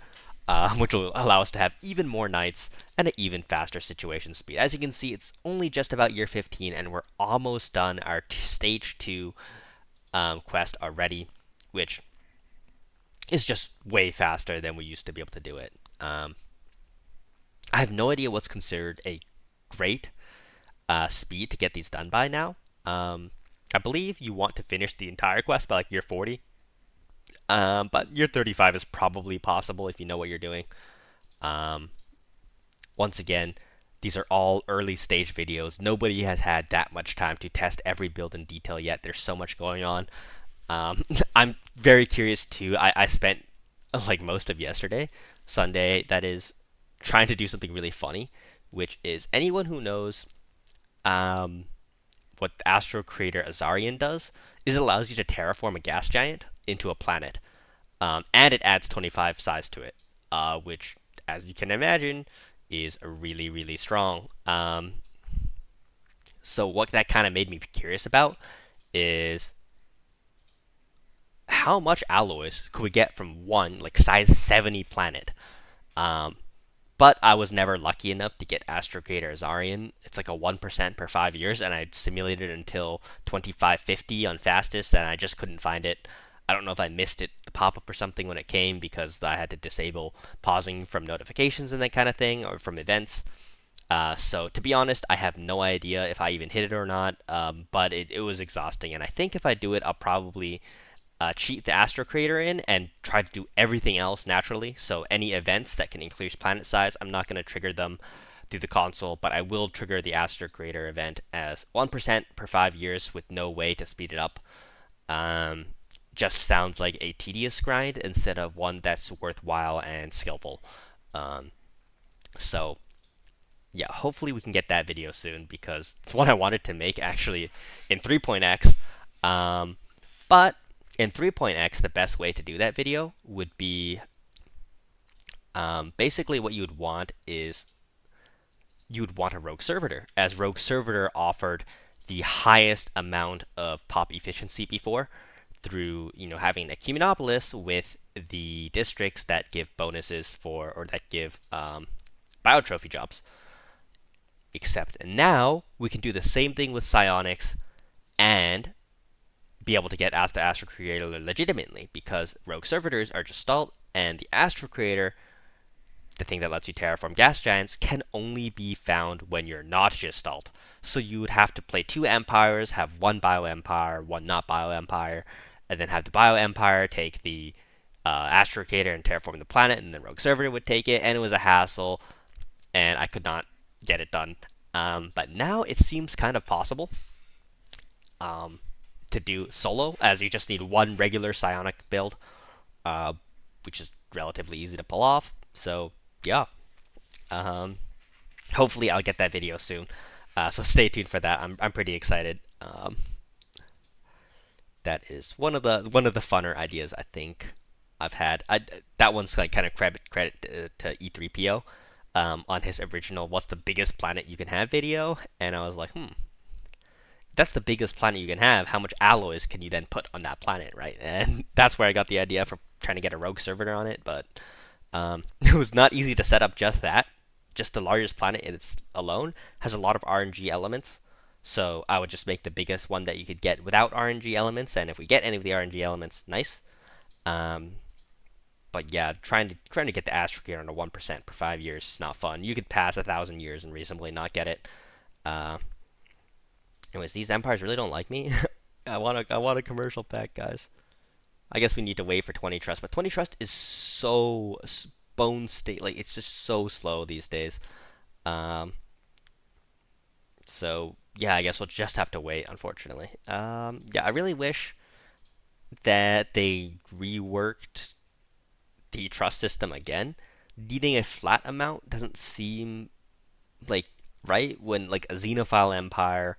which will allow us to have even more knights and an even faster situation speed. As you can see, it's only just about year 15, and we're almost done our stage 2 quest already, which is just way faster than we used to be able to do it. I have no idea what's considered a great speed to get these done by now. I believe you want to finish the entire quest by like year 40, but year 35 is probably possible if you know what you're doing. Once again, these are all early stage videos. Nobody has had that much time to test every build in detail yet. There's so much going on. I'm very curious too. I spent like most of yesterday, Sunday, that is, trying to do something really funny, which is anyone who knows what the Astro Creator Azarian does is it allows you to terraform a gas giant into a planet, and it adds 25 size to it, which, as you can imagine, is really, really strong. So what that kind of made me curious about is how much alloys could we get from one like size 70 planet. But I was never lucky enough to get Astro Creator Azarian. It's like a 1% per 5 years, and I simulated until 2550 on fastest, and I just couldn't find it. I don't know if I missed it, the pop-up or something when it came, because I had to disable pausing from notifications and that kind of thing, or from events. So to be honest, I have no idea if I even hit it or not, but it was exhausting, and I think if I do it, I'll probably cheat the Astro Creator in and try to do everything else naturally. So any events that can increase planet size, I'm not going to trigger them through the console, but I will trigger the Astro Creator event as 1% per 5 years with no way to speed it up. Just sounds like a tedious grind instead of one that's worthwhile and skillful. So yeah, hopefully we can get that video soon, because it's one I wanted to make actually in 3.x. But in 3.x, the best way to do that video would be basically what you would want is you would want a Rogue Servitor, as Rogue Servitor offered the highest amount of pop efficiency before through having a Cumulonipolis with the districts that give bonuses for, or that give biotrophy jobs. Except now we can do the same thing with psionics and be able to get the Astro Creator legitimately, because Rogue Servitors are just stalled, and the Astro Creator, the thing that lets you terraform gas giants, can only be found when you're not just stalled. So you would have to play 2 empires, have 1 bio empire, 1 not bio empire, and then have the bio empire take the Astro Creator and terraform the planet, and then Rogue Servitor would take it, and it was a hassle, and I could not get it done. But now it seems kind of possible to do solo, as you just need 1 regular psionic build, which is relatively easy to pull off. So yeah, hopefully I'll get that video soon. So stay tuned for that. I'm pretty excited. That is one of the funner ideas I think I've had. That one's like kind of credit to E3PO on his original "What's the biggest planet you can have" video, and I was like, that's the biggest planet you can have. How much alloys can you then put on that planet, right? And that's where I got the idea for trying to get a Rogue Servitor on it. But it was not easy to set up just that. Just the largest planet it's alone has a lot of RNG elements. So I would just make the biggest one that you could get without RNG elements. And if we get any of the RNG elements, nice. But yeah, trying to get the Astro Creator on a 1% per 5 years is not fun. You could pass 1,000 years and reasonably not get it. Anyways, these empires really don't like me. I want a commercial pack, guys. I guess we need to wait for 20 trust, but 20 trust is so bone state, like it's just so slow these days. Um, so yeah, I guess we'll just have to wait, unfortunately. Yeah, I really wish that they reworked the trust system again. Needing a flat amount doesn't seem like right when like a Xenophile empire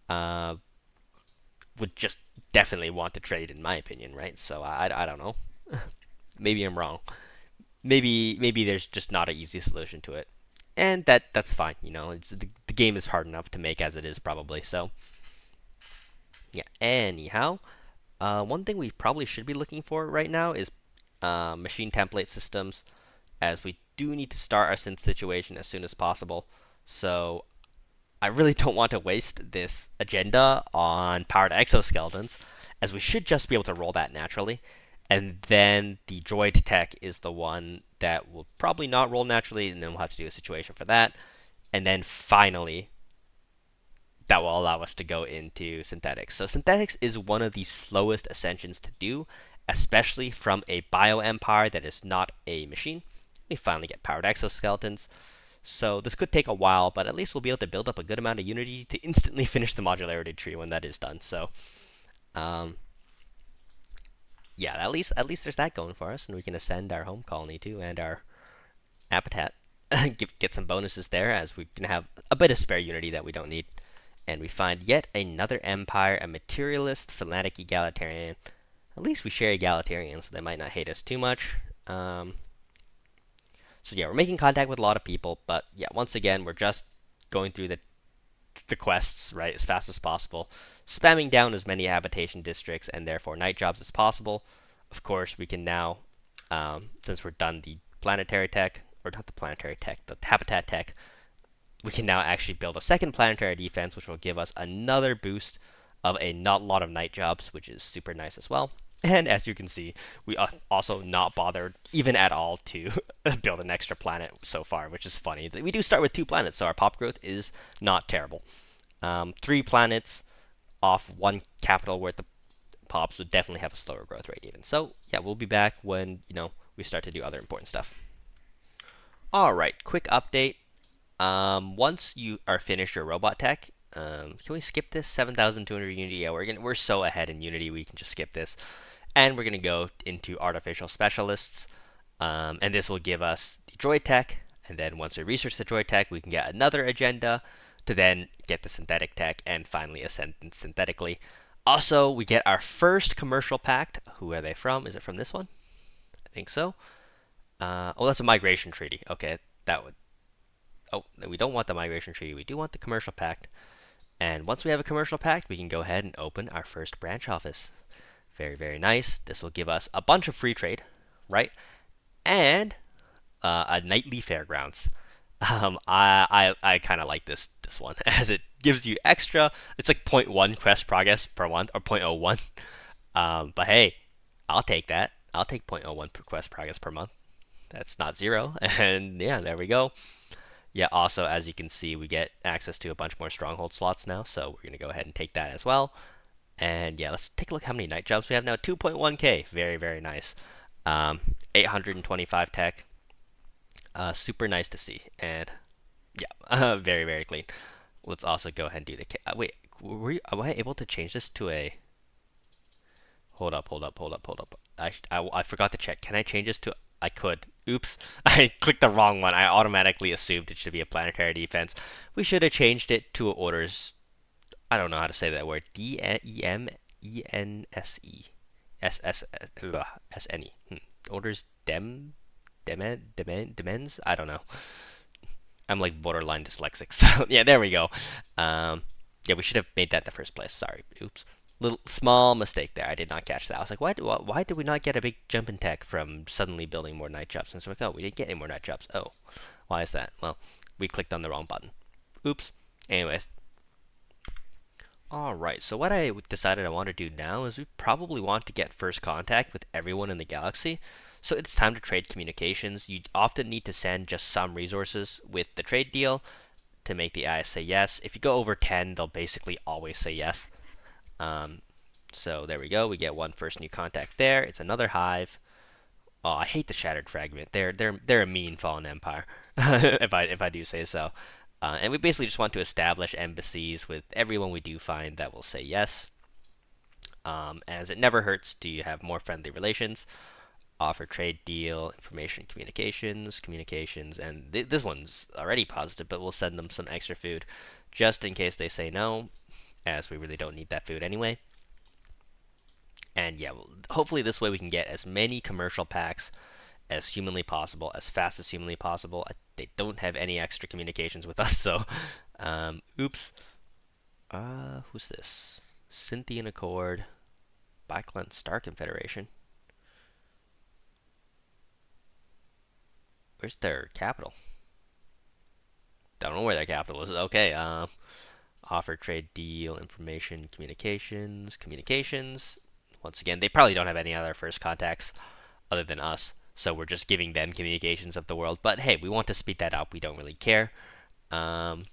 uh, would just definitely want to trade, in my opinion, right? So I don't know. Maybe I'm wrong. Maybe there's just not an easy solution to it, and that's fine. You know, the game is hard enough to make as it is probably. So yeah. Anyhow, one thing we probably should be looking for right now is machine template systems, as we do need to start our synth situation as soon as possible. So I really don't want to waste this agenda on powered exoskeletons, as we should just be able to roll that naturally. And then the droid tech is the one that will probably not roll naturally, and then we'll have to do a situation for that. And then finally, that will allow us to go into synthetics. So synthetics is one of the slowest ascensions to do, especially from a bio empire that is not a machine. We finally get powered exoskeletons. So this could take a while, but at least we'll be able to build up a good amount of unity to instantly finish the modularity tree when that is done. So, um, yeah, at least there's that going for us, and we can ascend our home colony too and our habitat. Get some bonuses there, as we can have a bit of spare unity that we don't need. And we find yet another empire, a materialist, fanatic egalitarian. At least we share egalitarian, so they might not hate us too much. So yeah, we're making contact with a lot of people, but yeah, once again, we're just going through the quests right as fast as possible, spamming down as many habitation districts and therefore night jobs as possible. Of course, we can now, since we're done the planetary tech, or not the planetary tech, the habitat tech, we can now actually build a second planetary defense, which will give us another boost of a not lot of night jobs, which is super nice as well. And as you can see, we also not bothered even at all to build an extra planet so far, which is funny. We do start with 2 planets, so our pop growth is not terrible. 3 planets off 1 capital worth of pops would definitely have a slower growth rate even. So yeah, we'll be back when we start to do other important stuff. All right, quick update. Once you are finished your robot tech, can we skip this 7,200 Unity? Yeah, we're so ahead in Unity, we can just skip this. And we're going to go into artificial specialists, and this will give us the droid tech. And then once we research the droid tech, we can get another agenda to then get the synthetic tech and finally ascend synthetically. Also, we get our first commercial pact. Who are they from? Is it from this one? I think so. Oh, that's a migration treaty. Okay, that would. Oh, we don't want the migration treaty. We do want the commercial pact. And once we have a commercial pact, we can go ahead and open our first branch office. Very, very nice. This will give us a bunch of free trade, right? And a nightly fairgrounds. I kind of like this one, as it gives you extra. It's like 0.1 quest progress per month, or 0.01. But hey, I'll take that. I'll take 0.01 quest progress per month. That's not 0. And yeah, there we go. Yeah, also, as you can see, we get access to a bunch more stronghold slots now, so we're going to go ahead and take that as well. And yeah, let's take a look how many night jobs we have now. 2.1k. Very, very nice. 825 tech. Super nice to see. And yeah, very, very clean. Let's also go ahead and do the... wait, am I able to change this to a... Hold up. I forgot to check. Can I change this to... I could. Oops. I clicked the wrong one. I automatically assumed it should be a planetary defense. We should have changed it to orders... I don't know how to say that word. D-E-M-E-N-S-E. S-S-S-N-E. Orders demens? I don't know. I'm like borderline dyslexic. So yeah, there we go. Yeah, we should have made that in the first place. Sorry. Oops. Little small mistake there. I did not catch that. I was like, why did we not get a big jump in tech from suddenly building more night jobs? And so like, oh, we didn't get any more night jobs. Oh, why is that? Well, we clicked on the wrong button. Oops. Anyways. Alright, so what I decided I want to do now is we probably want to get first contact with everyone in the galaxy. So it's time to trade communications. You often need to send just some resources with the trade deal to make the eyes say yes. If you go over 10, they'll basically always say yes. So there we go. We get one first new contact there. It's another hive. Oh, I hate the Shattered Fragment. They're a mean fallen empire, if I do say so. And we basically just want to establish embassies with everyone we do find that will say yes. As it never hurts to have more friendly relations. Offer trade deal, information, communications, and this one's already positive, but we'll send them some extra food just in case they say no, as we really don't need that food anyway. And yeah, hopefully this way we can get as many commercial packs as humanly possible, as fast as humanly possible. They don't have any extra communications with us, so oops. Who's this? Cynthian Accord, Backland Star Confederation. Where's their capital? Don't know where their capital is. Okay. Offer trade deal, information, communications. Once again, they probably don't have any other first contacts other than us, so we're just giving them communications of the world. But hey, we want to speed that up. We don't really care. We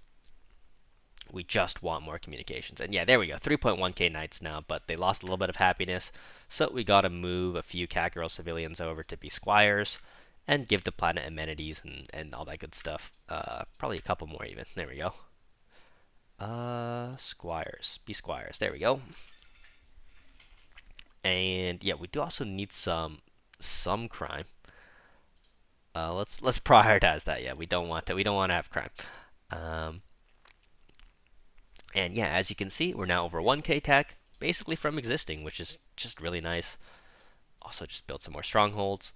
just want more communications. And yeah, there we go. 3.1k knights now, but they lost a little bit of happiness, so we gotta move a few Kakarot civilians over to be squires and give the planet amenities and all that good stuff. Probably a couple more even. There we go. Squires. Be squires. There we go. And yeah, we do also need some crime. Let's prioritize that. Yeah, we don't want to have crime. Um, and yeah, as you can see, we're now over 1k tech, basically from existing, which is just really nice. Also, just build some more strongholds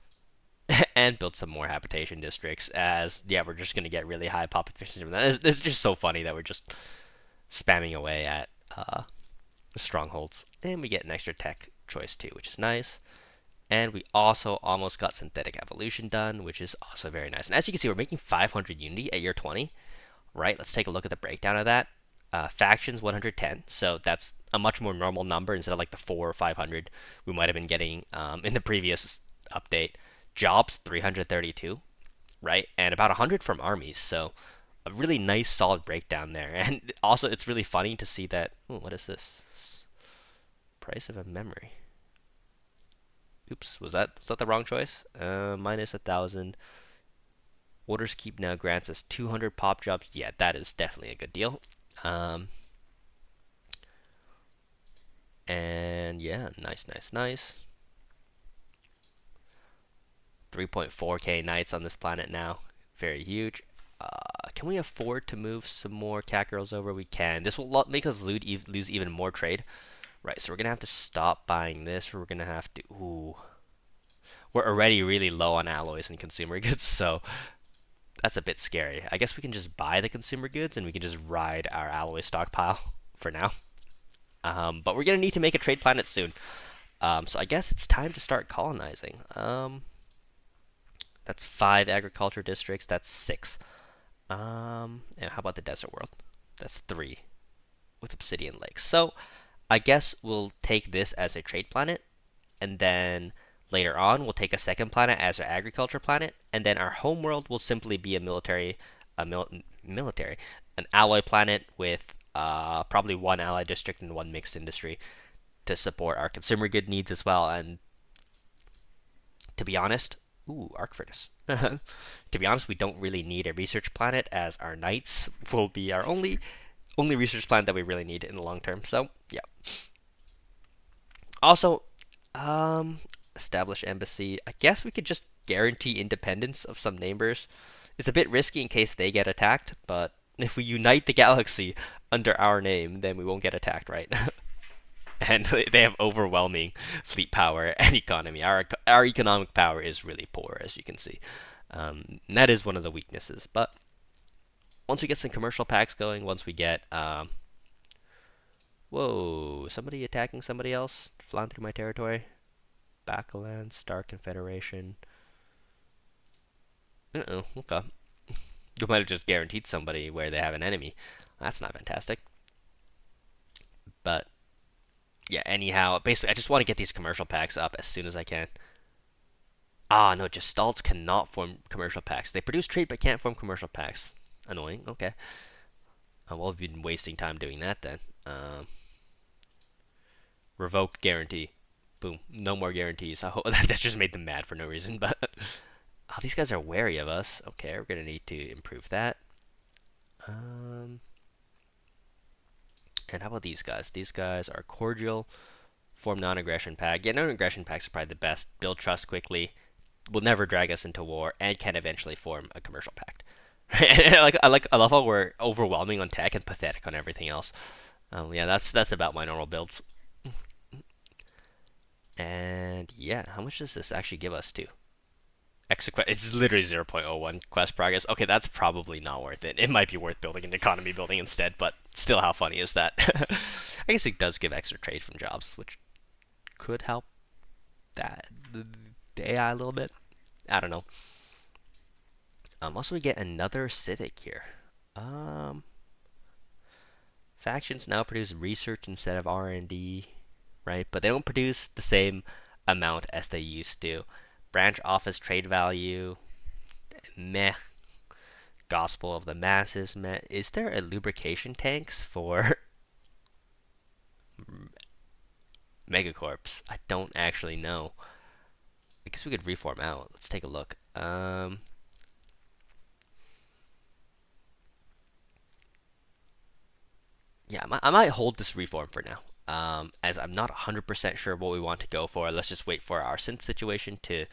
and build some more habitation districts. As yeah, we're just gonna get really high pop efficiency from that. It's just so funny that we're just spamming away at strongholds, and we get an extra tech choice too, which is nice. And we also almost got synthetic evolution done, which is also very nice. And as you can see, we're making 500 unity at year 20, right? Let's take a look at the breakdown of that. Factions 110, so that's a much more normal number instead of like the 4 or 500 we might have been getting in the previous update. Jobs 332, right? And about 100 from armies, so a really nice solid breakdown there. And also, it's really funny to see that. Ooh, what is this? Price of a memory. Oops, was that the wrong choice? Minus 1,000. Orders keep now grants us 200 pop jobs. Yeah, that is definitely a good deal. And yeah, nice. 3.4k knights on this planet now. Very huge. Can we afford to move some more Kakarot over? We can. This will make us lose even more trade. Right, so we're going to have to stop buying this. We're going to have to... Ooh. We're already really low on alloys and consumer goods, so that's a bit scary. I guess we can just buy the consumer goods and we can just ride our alloy stockpile for now. But we're going to need to make a trade planet soon. So I guess it's time to start colonizing. That's 5 agriculture districts. That's 6. And how about the desert world? That's 3 with obsidian lakes. So I guess we'll take this as a trade planet, and then later on we'll take a second planet as our agriculture planet, and then our home world will simply be a military, an alloy planet with probably 1 ally district and 1 mixed industry to support our consumer good needs as well. And to be honest, ooh, arc furnace. To be honest, we don't really need a research planet, as our knights will be our only research planet that we really need in the long term. So yeah. Also, establish embassy. I guess we could just guarantee independence of some neighbors. It's a bit risky in case they get attacked, but if we unite the galaxy under our name, then we won't get attacked, right? And they have overwhelming fleet power and economy. Our economic power is really poor, as you can see. And that is one of the weaknesses. But once we get some commercial packs going, once we get... whoa, somebody attacking somebody else? Flying through my territory? Backland, Star Confederation. Uh-oh, okay. You might have just guaranteed somebody where they have an enemy. That's not fantastic. But yeah, anyhow, basically, I just want to get these commercial packs up as soon as I can. Ah, no, just stalls cannot form commercial packs. They produce trade but can't form commercial packs. Annoying, okay. Well, we've been wasting time doing that then. Revoke guarantee. Boom. No more guarantees. I hope that just made them mad for no reason. But oh, these guys are wary of us. Okay, we're gonna need to improve that. Um, and how about these guys? These guys are cordial. Form non-aggression pact. Yeah, non-aggression pacts are probably the best. Build trust quickly. Will never drag us into war, and can eventually form a commercial pact. I love how we're overwhelming on tech and pathetic on everything else. Yeah, that's about my normal builds. And yeah, how much does this actually give us too? It's literally 0.01 quest progress. Okay, that's probably not worth it. It might be worth building an economy building instead, but still, how funny is that? I guess it does give extra trade from jobs, which could help the AI a little bit. I don't know. Also, we get another civic here. Um, Factions now produce research instead of R&D, right? But they don't produce the same amount as they used to. Branch office trade value, meh. Gospel of the masses, meh. Is there a lubrication tanks for megacorps? I don't actually know. I guess we could reform out. Let's take a look. Yeah, I might hold this reform for now. As I'm not 100% sure what we want to go for. Let's just wait for our synth situation to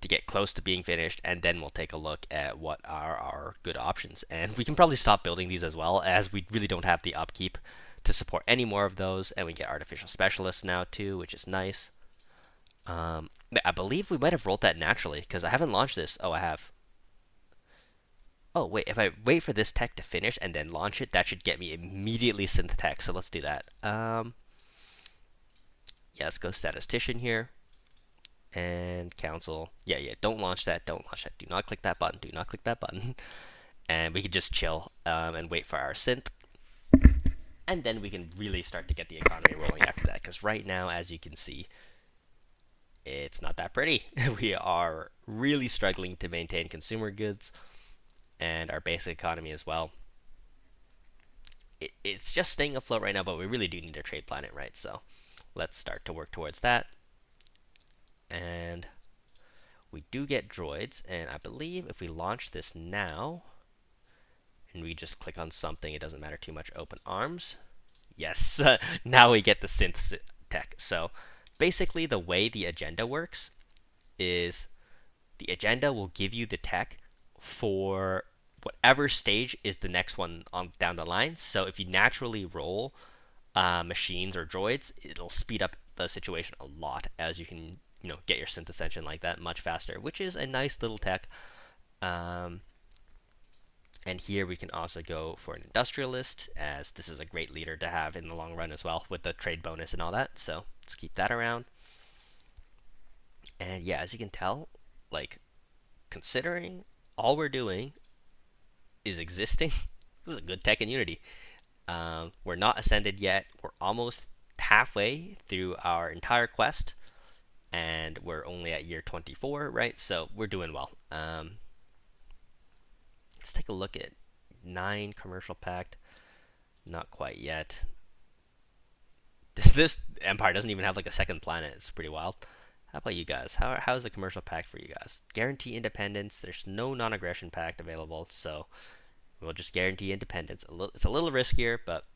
get close to being finished, and then we'll take a look at what are our good options. And we can probably stop building these as well, as we really don't have the upkeep to support any more of those. And we get artificial specialists now too, which is nice. I believe we might have rolled that naturally because I haven't launched this. Oh, I have. Oh, wait, if I wait for this tech to finish and then launch it, that should get me immediately synth tech, so let's do that. Yeah, let's go statistician here. And council. Yeah, don't launch that, don't launch that. Do not click that button, do not click that button. And we can just chill and wait for our synth. And then we can really start to get the economy rolling after that, because right now, as you can see, it's not that pretty. We are really struggling to maintain consumer goods and our basic economy as well. It's just staying afloat right now, but we really do need a trade planet, right? So let's start to work towards that. And we do get droids, and I believe if we launch this now, and we just click on something, it doesn't matter too much, open arms. Yes, now we get the synth tech. So basically the way the agenda works is the agenda will give you the tech for whatever stage is the next one on down the line. So if you naturally roll machines or droids, it'll speed up the situation a lot, as you can get your synth ascension like that much faster, which is a nice little tech. And here we can also go for an industrialist, as this is a great leader to have in the long run as well, with the trade bonus and all that. So let's keep that around. And yeah, as you can tell, like, considering all we're doing is existing, this is a good tech in Unity. We're not ascended yet. We're almost halfway through our entire quest, and we're only at year 24, right? So we're doing well. Let's take a look at 9 commercial pact. Not quite yet. This empire doesn't even have like a second planet. It's pretty wild. How about you guys? How's the commercial pact for you guys? Guarantee independence. There's no non-aggression pact available, so we'll just guarantee independence. It's a little riskier, but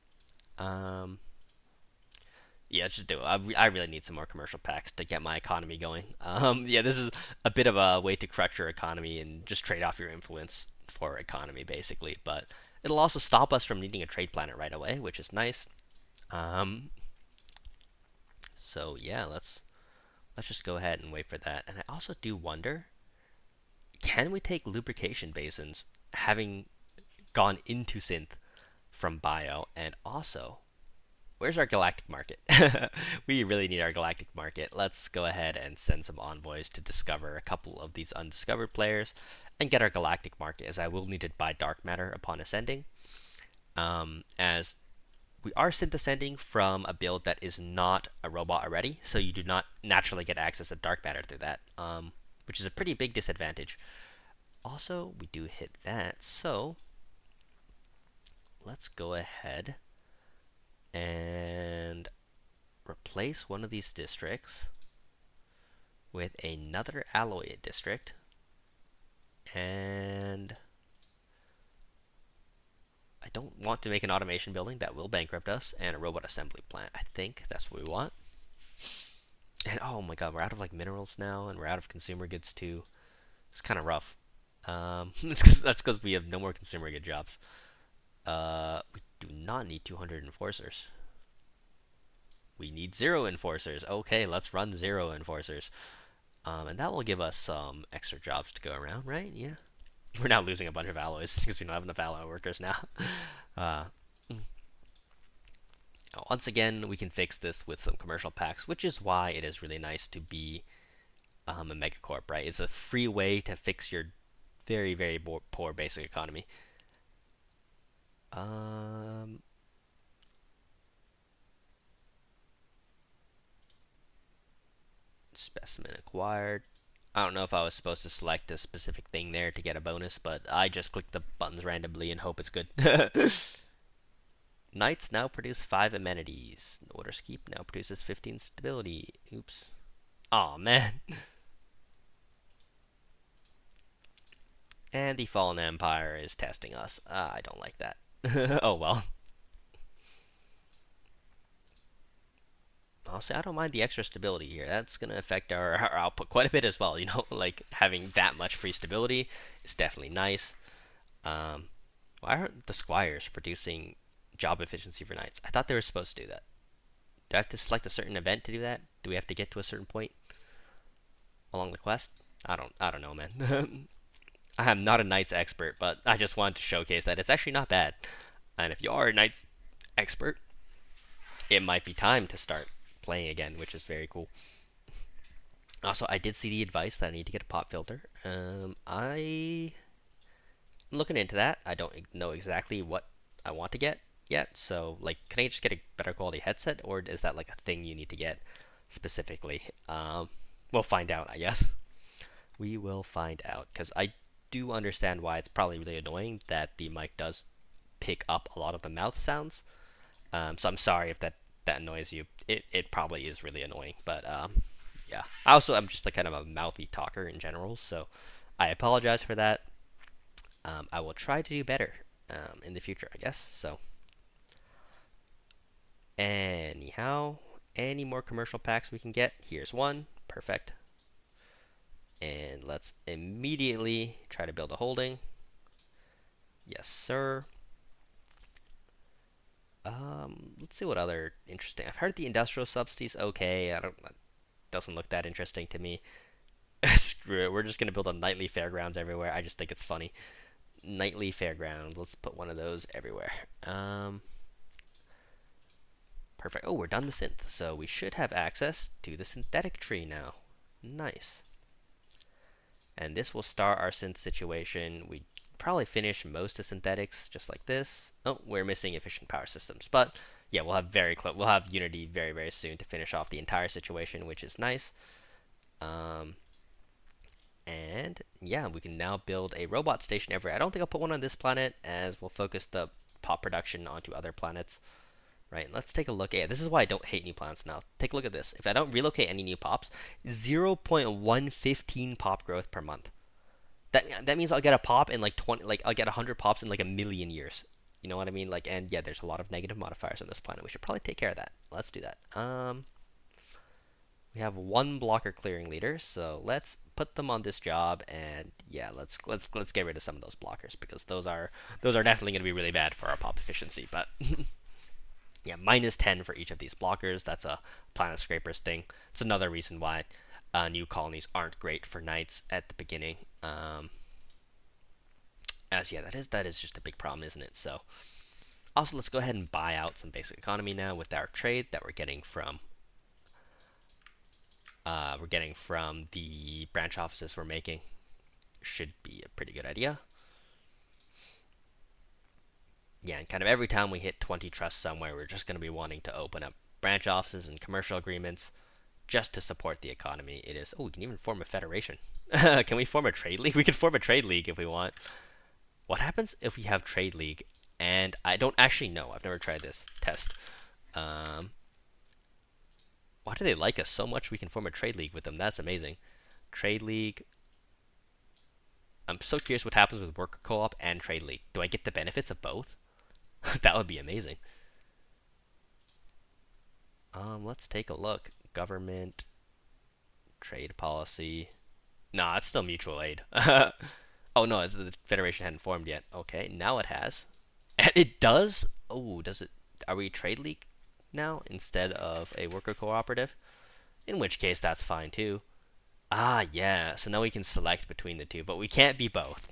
yeah, let's just do it. I really need some more commercial packs to get my economy going. Yeah, this is a bit of a way to crutch your economy and just trade off your influence for economy, basically. But it'll also stop us from needing a trade planet right away, which is nice. So yeah, let's just go ahead and wait for that. And I also do wonder, can we take lubrication basins having gone into synth from bio? And also, where's our galactic market? We really need our galactic market. Let's go ahead and send some envoys to discover a couple of these undiscovered players and get our galactic market, as I will need to buy dark matter upon ascending. As we are synth ascending from a build that is not a robot already, so you do not naturally get access to dark matter through that, which is a pretty big disadvantage. Also, we do hit that, so let's go ahead and replace one of these districts with another alloy district, and I don't want to make an automation building that will bankrupt us, and a robot assembly plant. I think that's what we want. And oh my god, we're out of like minerals now, and we're out of consumer goods too. It's kind of rough. That's because we have no more consumer good jobs. We do not need 200 enforcers. We need 0 enforcers. Okay, let's run 0 enforcers. And that will give us some extra jobs to go around, right? Yeah. We're now losing a bunch of alloys because we don't have enough alloy workers now. uh, Once again, we can fix this with some commercial packs, which is why it is really nice to be a megacorp, right? It's a free way to fix your very, very poor basic economy. Specimen acquired. I don't know if I was supposed to select a specific thing there to get a bonus, but I just click the buttons randomly and hope it's good. Knights now produce 5 amenities. Order's Keep now produces 15 stability. Oops. Aw, man. And the Fallen Empire is testing us. I don't like that. Oh well. Honestly, I don't mind the extra stability here. That's going to affect our output quite a bit as well. You know, like having that much free stability is definitely nice. Why aren't the squires producing job efficiency for knights? I thought they were supposed to do that. Do I have to select a certain event to do that? Do we have to get to a certain point along the quest? I don't know, man. I am not a knights expert, but I just wanted to showcase that it's actually not bad. And if you are a knights expert, it might be time to start playing again, which is very cool. Also, I did see the advice that I need to get a pop filter. I'm looking into that. I don't know exactly what I want to get yet. So, like, can I just get a better quality headset, or is that like a thing you need to get specifically? We'll find out, I guess. We will find out, because I do understand why it's probably really annoying that the mic does pick up a lot of the mouth sounds. So I'm sorry if that annoys you. It probably is really annoying, but yeah. I also am just like kind of a mouthy talker in general, so I apologize for that. I will try to do better in the future, I guess. So anyhow, any more commercial packs we can get? Here's one. Perfect. And let's immediately try to build a holding. Yes, sir. Let's see what other interesting. I've heard the industrial subsidies okay. I don't. It doesn't look that interesting to me. Screw it. We're just gonna build a nightly fairgrounds everywhere. I just think it's funny. Nightly fairgrounds. Let's put one of those everywhere. Perfect. Oh, we're done the synth, so we should have access to the synthetic tree now. Nice. And this will start our synth situation. We probably finish most of synthetics just like this. Oh, we're missing efficient power systems, but yeah, we'll have we'll have Unity very, very soon to finish off the entire situation, which is nice. And yeah, we can now build a robot station everywhere. I don't think I'll put one on this planet, as we'll focus the pop production onto other planets. Right, let's take a look. Yeah, this is why I don't hate new planets now. Take a look at this. If I don't relocate any new pops, 0.115 pop growth per month. That means I'll get a pop in like 20, like I'll get 100 pops in like a million years. You know what I mean? Like, and yeah, there's a lot of negative modifiers on this planet. We should probably take care of that. Let's do that. We have one blocker clearing leader, so let's put them on this job, and yeah, let's get rid of some of those blockers, because those are definitely going to be really bad for our pop efficiency. But yeah, -10 for each of these blockers. That's a planet scrapers thing. It's another reason why new colonies aren't great for knights at the beginning. As yeah, that is just a big problem, isn't it? So also, let's go ahead and buy out some basic economy now with our trade that we're getting from the branch offices we're making. Should be a pretty good idea. Yeah, and kind of every time we hit 20 trust somewhere, we're just going to be wanting to open up branch offices and commercial agreements just to support the economy. It is. Oh, we can even form a federation. Can we form a trade league? We could form a trade league if we want. What happens if we have trade league? And I don't actually know. I've never tried this test. Why do they like us so much? We can form a trade league with them. That's amazing. Trade league. I'm so curious what happens with worker co-op and trade league. Do I get the benefits of both? That would be amazing. Let's take a look. Government, trade policy. Nah, it's still mutual aid. Oh no, the Federation hadn't formed yet. Okay, now it has. And it does? Oh, does it? Are we a trade league now instead of a worker cooperative? In which case, that's fine too. Ah, yeah. So now we can select between the two, but we can't be both.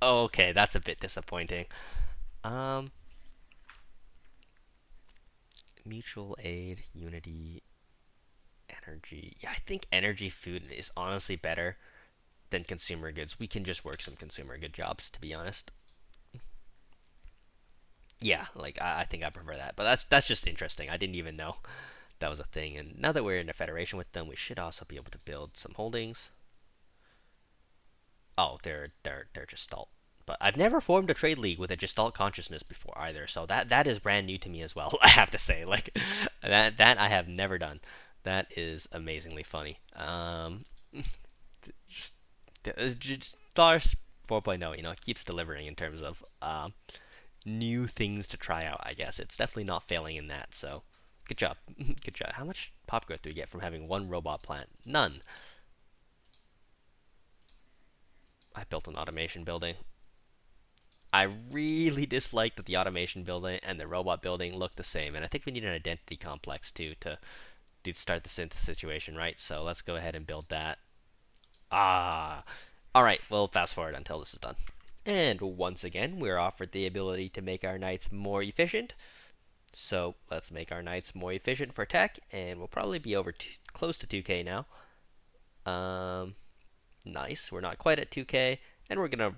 Okay, that's a bit disappointing. Um, mutual aid, unity, energy. Yeah, I think energy food is honestly better than consumer goods. We can just work some consumer good jobs, to be honest. Yeah, like I think I prefer that. But that's just interesting. I didn't even know that was a thing. And now that we're in a federation with them, we should also be able to build some holdings. Oh, they're Gestalt. But I've never formed a trade league with a Gestalt consciousness before either, so that is brand new to me as well. I have to say, like that I have never done. That is amazingly funny. Just Stars 4.0, you know, keeps delivering in terms of new things to try out. I guess it's definitely not failing in that. So good job, good job. How much pop growth do we get from having one robot plant? None. I built an automation building. I really dislike that the automation building and the robot building look the same, and I think we need an identity complex too to start the synth situation, right? So let's go ahead and build that. Ah, all right. We'll fast forward until this is done. And once again, we're offered the ability to make our knights more efficient. So let's make our knights more efficient for tech, and we'll probably be over close to 2K now. Um, nice. We're not quite at 2K, and we're gonna,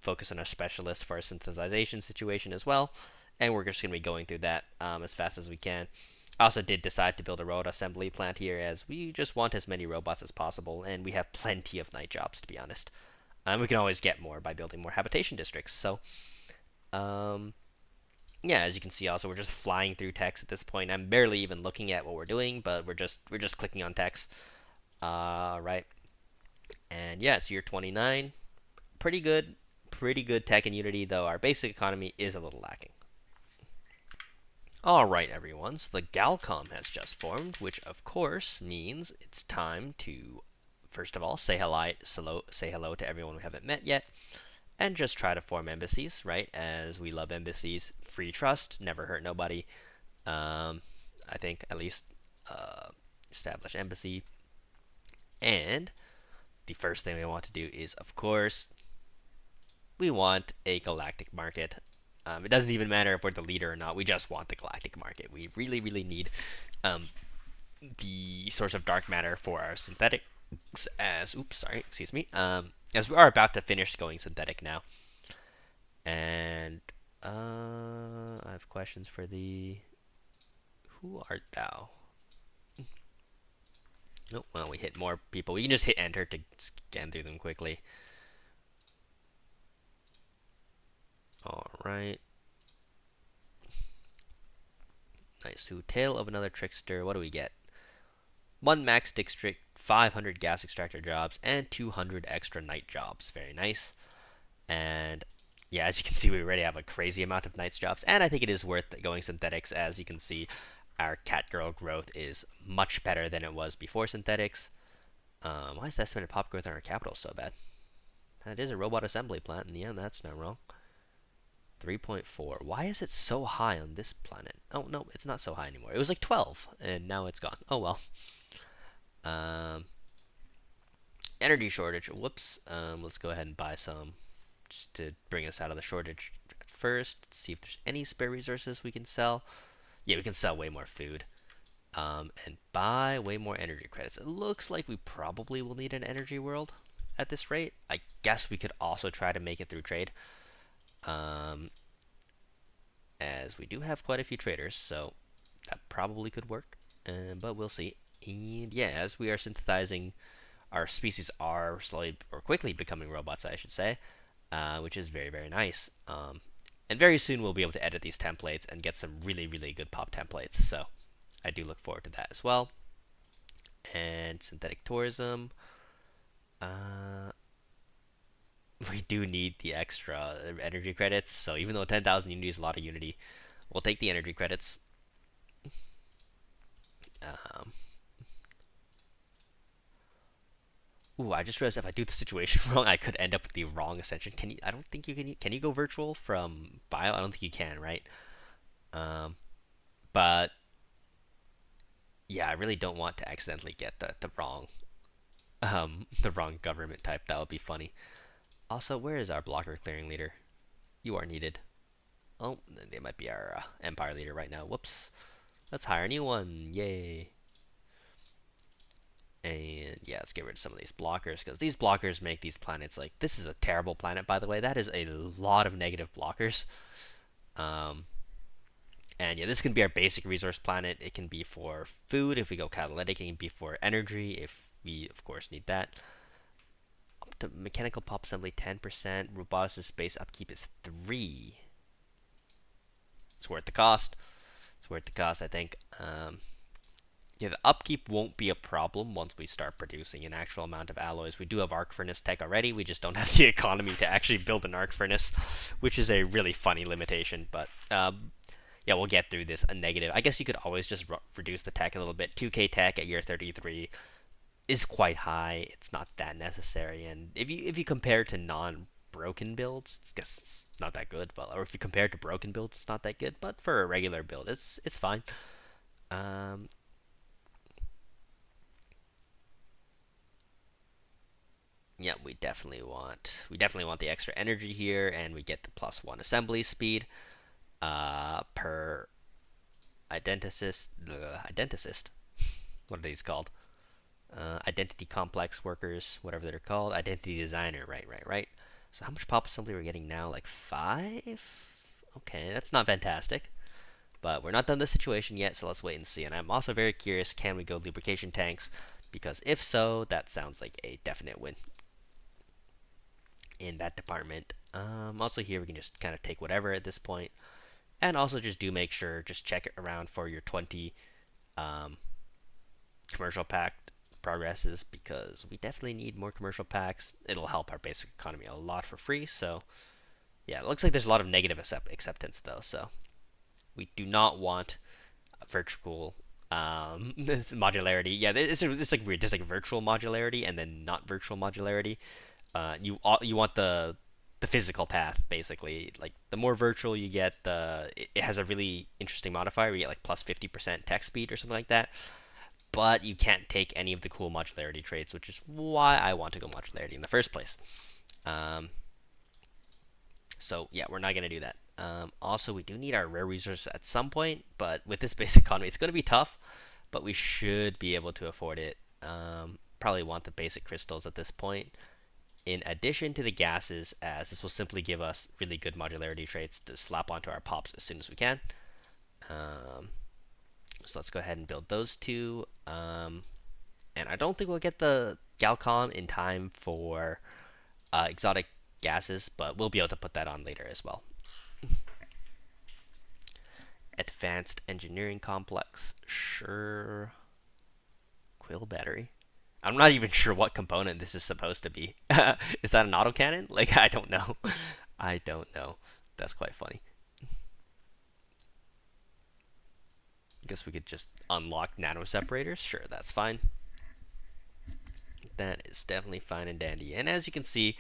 focus on our specialists for our synthesization situation as well. And we're just gonna be going through that as fast as we can. I also did decide to build a road assembly plant here, as we just want as many robots as possible, and we have plenty of night jobs, to be honest. We can always get more by building more habitation districts. So, um, yeah, as you can see, also we're just flying through text at this point. I'm barely even looking at what we're doing, but we're just clicking on text. Right, and yeah, it's year 29. Pretty good tech and Unity, though our basic economy is a little lacking. Alright everyone, so the Galcom has just formed, which of course means it's time to, first of all, say hello to everyone we haven't met yet, and just try to form embassies, right? As we love embassies. Free trust, never hurt nobody. I think, at least, establish embassy. And the first thing we want to do is, of course, we want a galactic market. It doesn't even matter if we're the leader or not. We just want the galactic market. We really, really need the source of dark matter for our synthetics. Excuse me. As we are about to finish going synthetic now, and I have questions for the. Who art thou? Oh, well, we hit more people. We can just hit enter to scan through them quickly. Alright. Nice. So, Tale of Another Trickster. What do we get? 1 max district, 500 gas extractor jobs, and 200 extra night jobs. Very nice. And yeah, as you can see, we already have a crazy amount of nights jobs. And I think it is worth going synthetics. As you can see, our cat girl growth is much better than it was before synthetics. Why is the estimated pop growth on our capital so bad? That is a robot assembly plant, and yeah, that's not wrong. 3.4. Why is it so high on this planet? Oh, no, it's not so high anymore. It was like 12, and now it's gone. Oh, well. Energy shortage. Whoops. Let's go ahead and buy some just to bring us out of the shortage at first. Let's see if there's any spare resources we can sell. Yeah, we can sell way more food. And buy way more energy credits. It looks like we probably will need an energy world at this rate. I guess we could also try to make it through trade. As we do have quite a few traders, so that probably could work. But we'll see. And yeah, as we are synthesizing, our species are slowly or quickly becoming robots, I should say, which is very, very nice. And very soon we'll be able to edit these templates and get some really, really good pop templates. So I do look forward to that as well. And synthetic tourism. Uh, we do need the extra energy credits. So even though 10,000 unity is a lot of unity, we'll take the energy credits. Um, Ooh, I just realized if I do the situation wrong, I could end up with the wrong Ascension. Can you? I don't think you can. Can you go virtual from bio? I don't think you can, right? Um, but yeah, I really don't want to accidentally get the wrong government type. That would be funny. Also, where is our blocker clearing leader? You are needed. Oh, they might be our empire leader right now. Whoops. Let's hire a new one. Yay. And yeah, let's get rid of some of these blockers because these blockers make these planets like this is a terrible planet, by the way. That is a lot of negative blockers. Um, and yeah, this can be our basic resource planet. It can be for food if we go catalytic. It can be for energy if we, of course, need that. Up to mechanical pop assembly 10%. Roboticist space upkeep is 3. It's worth the cost. It's worth the cost, I think. Yeah, the upkeep won't be a problem once we start producing an actual amount of alloys. We do have arc furnace tech already. We just don't have the economy to actually build an arc furnace, which is a really funny limitation. But yeah, we'll get through this. A negative. I guess you could always just reduce the tech a little bit. 2K tech at year 33 is quite high. It's not that necessary. And if you compare to non-broken builds, I guess it's not that good. But or if you compare it to broken builds, it's not that good. But for a regular build, it's fine. Um, yeah, we definitely want the extra energy here, and we get the +1 assembly speed per identicist. Identicist. What are these called? Identity complex workers, whatever they're called. Identity designer. Right. So how much pop assembly are we getting now? Like 5. Okay, that's not fantastic. But we're not done this situation yet, so let's wait and see. And I'm also very curious, can we go lubrication tanks? Because if so, that sounds like a definite win in that department. Also here we can just kind of take whatever at this point, and also just do make sure just check it around for your 20 um, commercial pack progresses because we definitely need more commercial packs. It'll help our basic economy a lot for free. So yeah, it looks like there's a lot of negative acceptance though. So we do not want virtual modularity. Yeah, it's like weird. There's like virtual modularity and then not virtual modularity. You want the physical path basically. Like the more virtual you get, it has a really interesting modifier. You get like +50% tech speed or something like that. But you can't take any of the cool modularity traits, which is why I want to go modularity in the first place. So yeah, we're not gonna do that. Also, we do need our rare resources at some point, but with this basic economy, it's gonna be tough. But we should be able to afford it. Probably want the basic crystals at this point in addition to the gases, as this will simply give us really good modularity traits to slap onto our pops as soon as we can. So let's go ahead and build those two. And I don't think we'll get the Galcom in time for exotic gases, but we'll be able to put that on later as well. Advanced engineering complex, sure. Quill battery. I'm not even sure what component this is supposed to be. Is that an autocannon? Like, I don't know. I don't know. That's quite funny. I guess we could just unlock nano separators. Sure, that's fine. That is definitely fine and dandy. And as you can see,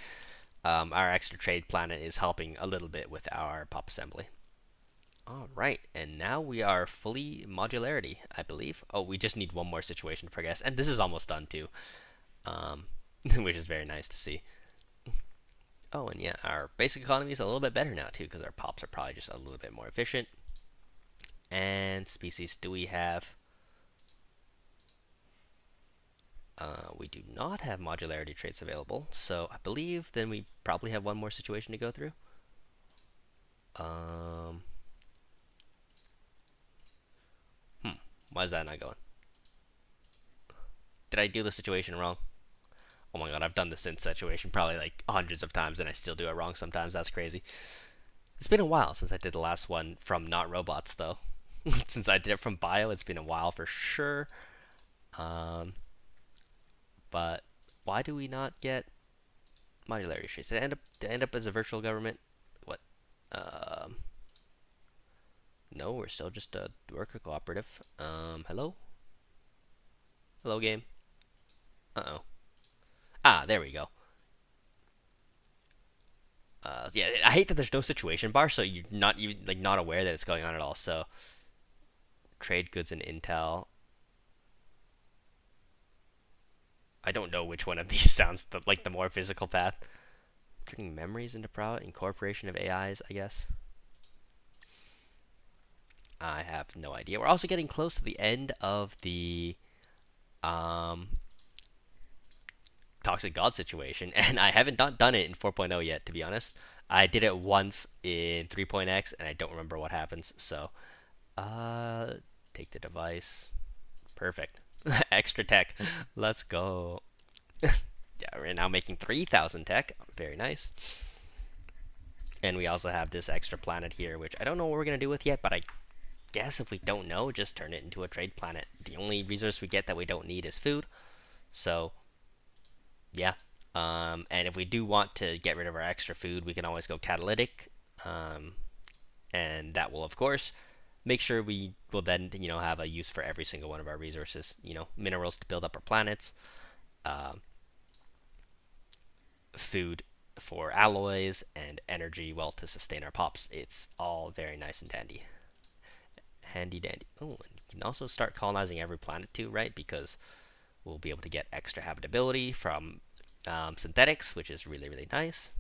our extra trade planet is helping a little bit with our pop assembly. All right, and now we are fully modularity, I believe. Oh, we just need one more situation to progress, and this is almost done too, which is very nice to see. Oh, and yeah, our basic economy is a little bit better now too, because our pops are probably just a little bit more efficient. And species do we have? We do not have modularity traits available, so I believe then we probably have one more situation to go through. Why is that not going? Did I do the situation wrong? Oh my god, I've done the synth situation probably like hundreds of times and I still do it wrong sometimes. That's crazy. It's been a while since I did the last one from not robots though. Since I did it from bio, it's been a while for sure. Um, but why do we not get modularity streets? Did it end up as a virtual government? What? Um, no, we're still just a worker cooperative. Hello? Hello, game. Uh-oh. Ah, there we go. Yeah, I hate that there's no situation bar, so you're not even like not aware that it's going on at all. So trade goods and intel. I don't know which one of these sounds like the more physical path. Turning memories into profit, incorporation of AIs, I guess. I have no idea. We're also getting close to the end of the um, toxic god situation, and I haven't done it in 4.0 yet, to be honest. I did it once in 3.x, and I don't remember what happens. So, uh, take the device. Perfect. Extra tech. Let's go. Yeah, we're now making 3,000 tech. Very nice. And we also have this extra planet here, which I don't know what we're going to do with yet, but I guess if we don't know, just turn it into a trade planet. The only resource we get that we don't need is food. So, yeah. And if we do want to get rid of our extra food, we can always go catalytic. Um, and that will, of course, make sure we will then, have a use for every single one of our resources. Minerals to build up our planets, uh, food for alloys, and energy, well, to sustain our pops. It's all very nice and dandy. Handy dandy. Oh, and you can also start colonizing every planet too, right? Because we'll be able to get extra habitability from synthetics, which is really, really nice.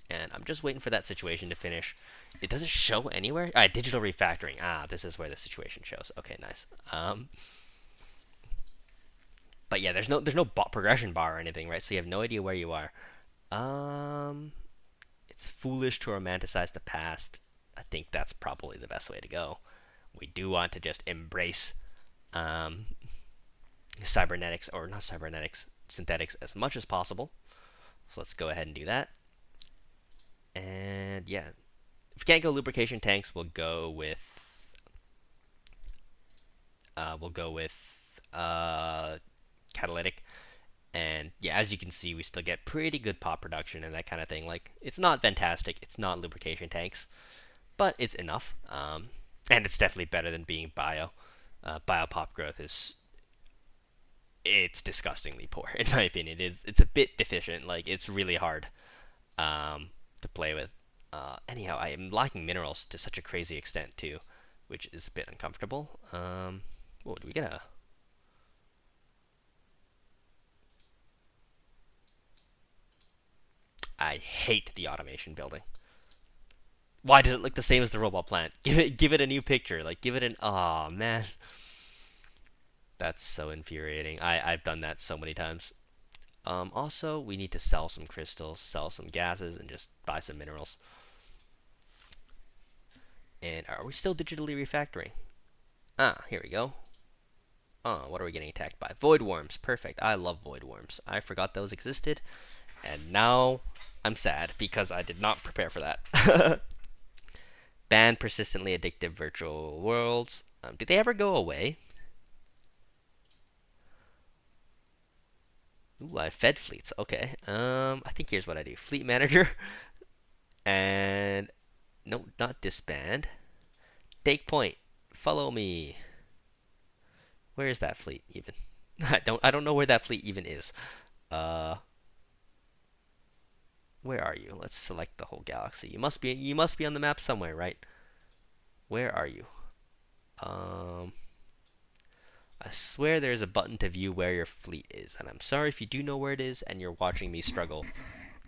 And I'm just waiting for that situation to finish. It doesn't show anywhere. Digital refactoring. This is where the situation shows. Okay, nice. But yeah, there's no progression bar or anything, right? So you have no idea where you are. Um, it's foolish to romanticize the past. I think that's probably the best way to go. We do want to just embrace um, cybernetics, or not cybernetics, synthetics as much as possible. So let's go ahead and do that. And yeah, if we can't go lubrication tanks, we'll go with catalytic. And yeah, as you can see, we still get pretty good pop production and that kind of thing. Like, it's not fantastic, it's not lubrication tanks, but it's enough. And it's definitely better than being bio. Bio pop growth it's disgustingly poor in my opinion. It's a bit deficient. Like, it's really hard to play with. Anyhow, I am lacking minerals to such a crazy extent too, which is a bit uncomfortable. Whoa, do we get a? I hate the automation building. Why does it look the same as the robot plant? Give it a new picture. Like, give it an. Oh man, that's so infuriating. I've done that so many times. Also, we need to sell some crystals, sell some gases, and just buy some minerals. And are we still digitally refactoring? Here we go. What are we getting attacked by? Void worms. Perfect. I love void worms. I forgot those existed, and now I'm sad because I did not prepare for that. Ban persistently addictive virtual worlds. Do they ever go away? Ooh, I fed fleets. Okay. I think here's what I do. Fleet manager. And no, not disband. Take point. Follow me. Where is that fleet even? I don't know where that fleet even is. Uh where are you? Let's select the whole galaxy. You must be on the map somewhere, right? Where are you? Um I swear there's a button to view where your fleet is, and I'm sorry if you do know where it is and you're watching me struggle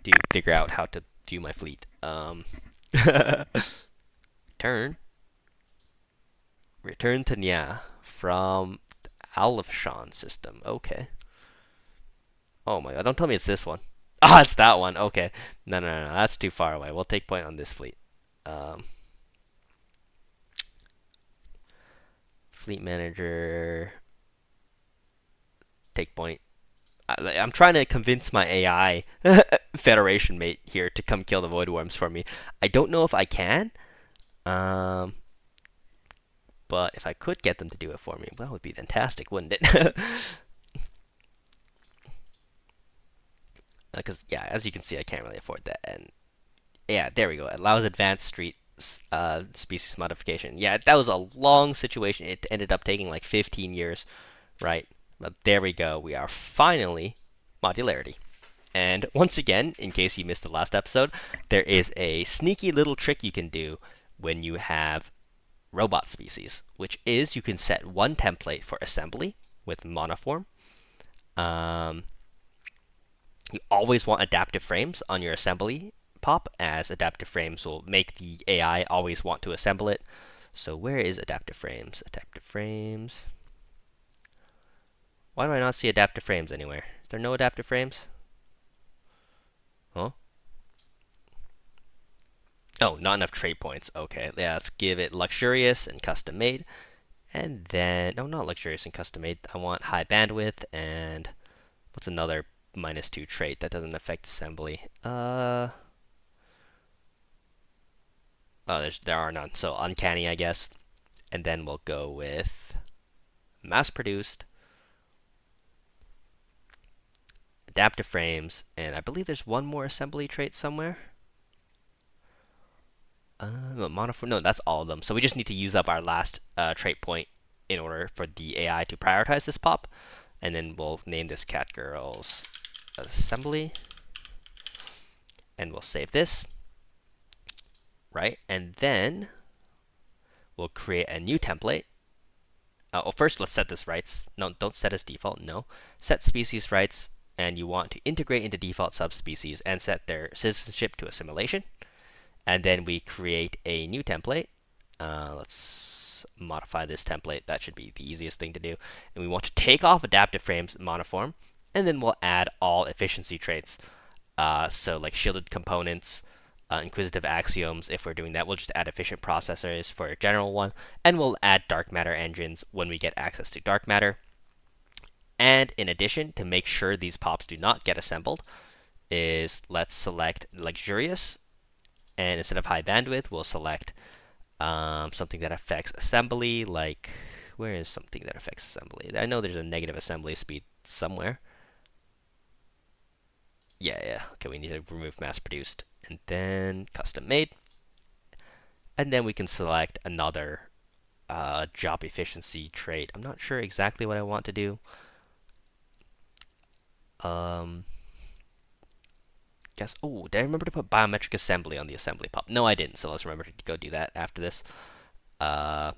to figure out how to view my fleet. Turn. Return to Nya from the Alefshan system. Okay. Oh my god, don't tell me it's this one. Ah, it's that one. Okay. No, no, no, no, that's too far away. We'll take point on this fleet. Um, fleet manager. Take point. I'm trying to convince my AI Federation mate here to come kill the void worms for me. I don't know if I can. But but if I could get them to do it for me, well, that would be fantastic, wouldn't it? Because yeah, as you can see, I can't really afford that. And yeah, there we go. It allows advanced street species modification. Yeah, that was a long situation. It ended up taking like 15 years, right? But there we go. We are finally modularity. And once again, in case you missed the last episode, there is a sneaky little trick you can do when you have robot species, which is you can set one template for assembly with monoform. Um, you always want adaptive frames on your assembly pop, as adaptive frames will make the AI always want to assemble it. So where is adaptive frames? Adaptive frames. Why do I not see adaptive frames anywhere? Is there no adaptive frames? Huh? Oh, not enough trait points. Okay, yeah, let's give it luxurious and custom made. And then, no, not luxurious and custom made. I want high bandwidth and what's another -2 trait that doesn't affect assembly? Oh, there are none. So uncanny, I guess. And then we'll go with mass produced, adaptive frames, and I believe there's one more assembly trait somewhere. Monoform. No, that's all of them. So we just need to use up our last trait point in order for the AI to prioritize this pop. And then we'll name this cat girls assembly. And we'll save this. Right? And then we'll create a new template. Well, first let's set this rights. No, don't set as default. No. Set species rights. And you want to integrate into default subspecies and set their citizenship to assimilation. And then we create a new template. Let's modify this template. That should be the easiest thing to do. And we want to take off adaptive frames monoform, and then we'll add all efficiency traits. So like shielded components, inquisitive axioms. If we're doing that, we'll just add efficient processors for a general one, and we'll add dark matter engines when we get access to dark matter. And in addition, to make sure these pops do not get assembled, is let's select luxurious. And instead of high bandwidth, we'll select something that affects assembly, like, where is something that affects assembly? I know there's a negative assembly speed somewhere. Yeah. Okay, we need to remove mass produced. And then custom made. And then we can select another job efficiency trait. I'm not sure exactly what I want to do. Guess, oh, did I remember to put biometric assembly on the assembly pop? No, I didn't, so let's remember to go do that after this. And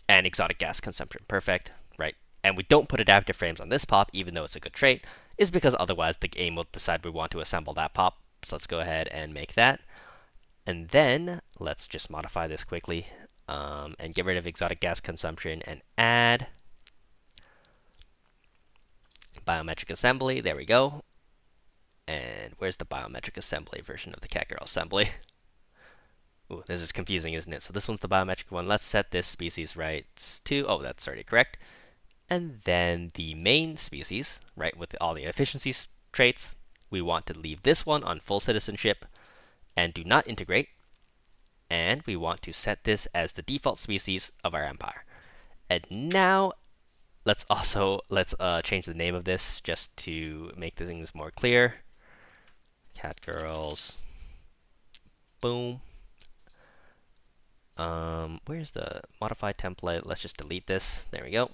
exotic gas consumption, perfect, right? And we don't put adaptive frames on this pop, even though it's a good trait, is because otherwise the game will decide we want to assemble that pop. So let's go ahead and make that. And then let's just modify this quickly and get rid of exotic gas consumption and add biometric assembly. There we go. And where's the biometric assembly version of the cat girl assembly? Ooh, this is confusing, isn't it? So this one's the biometric one. Let's set this species rights to, oh, that's already correct. And then the main species, right, with all the efficiency traits, we want to leave this one on full citizenship and do not integrate. And we want to set this as the default species of our empire. And now let's change the name of this just to make the things more clear. Cat girls. Boom. Where's the modified template? Let's just delete this. There we go.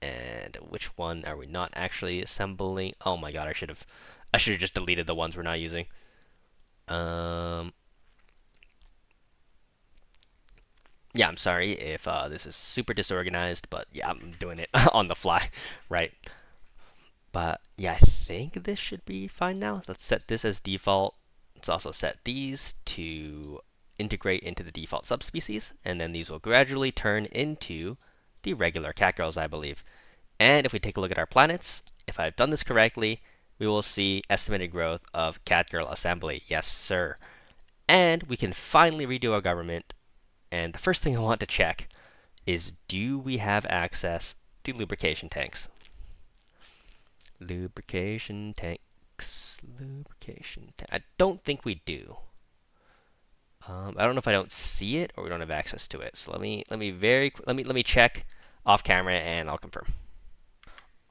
And which one are we not actually assembling? Oh my god, I should have just deleted the ones we're not using. Yeah, I'm sorry if this is super disorganized, but yeah, I'm doing it on the fly, right? But yeah, I think this should be fine now. Let's set this as default. Let's also set these to integrate into the default subspecies, and then these will gradually turn into the regular catgirls, I believe. And if we take a look at our planets, if I've done this correctly, we will see estimated growth of catgirl assembly. Yes, sir. And we can finally redo our government. And the first thing I want to check is, do we have access to lubrication tanks? Lubrication tanks. I don't think we do. I don't know if I don't see it or we don't have access to it. So let me check off camera and I'll confirm.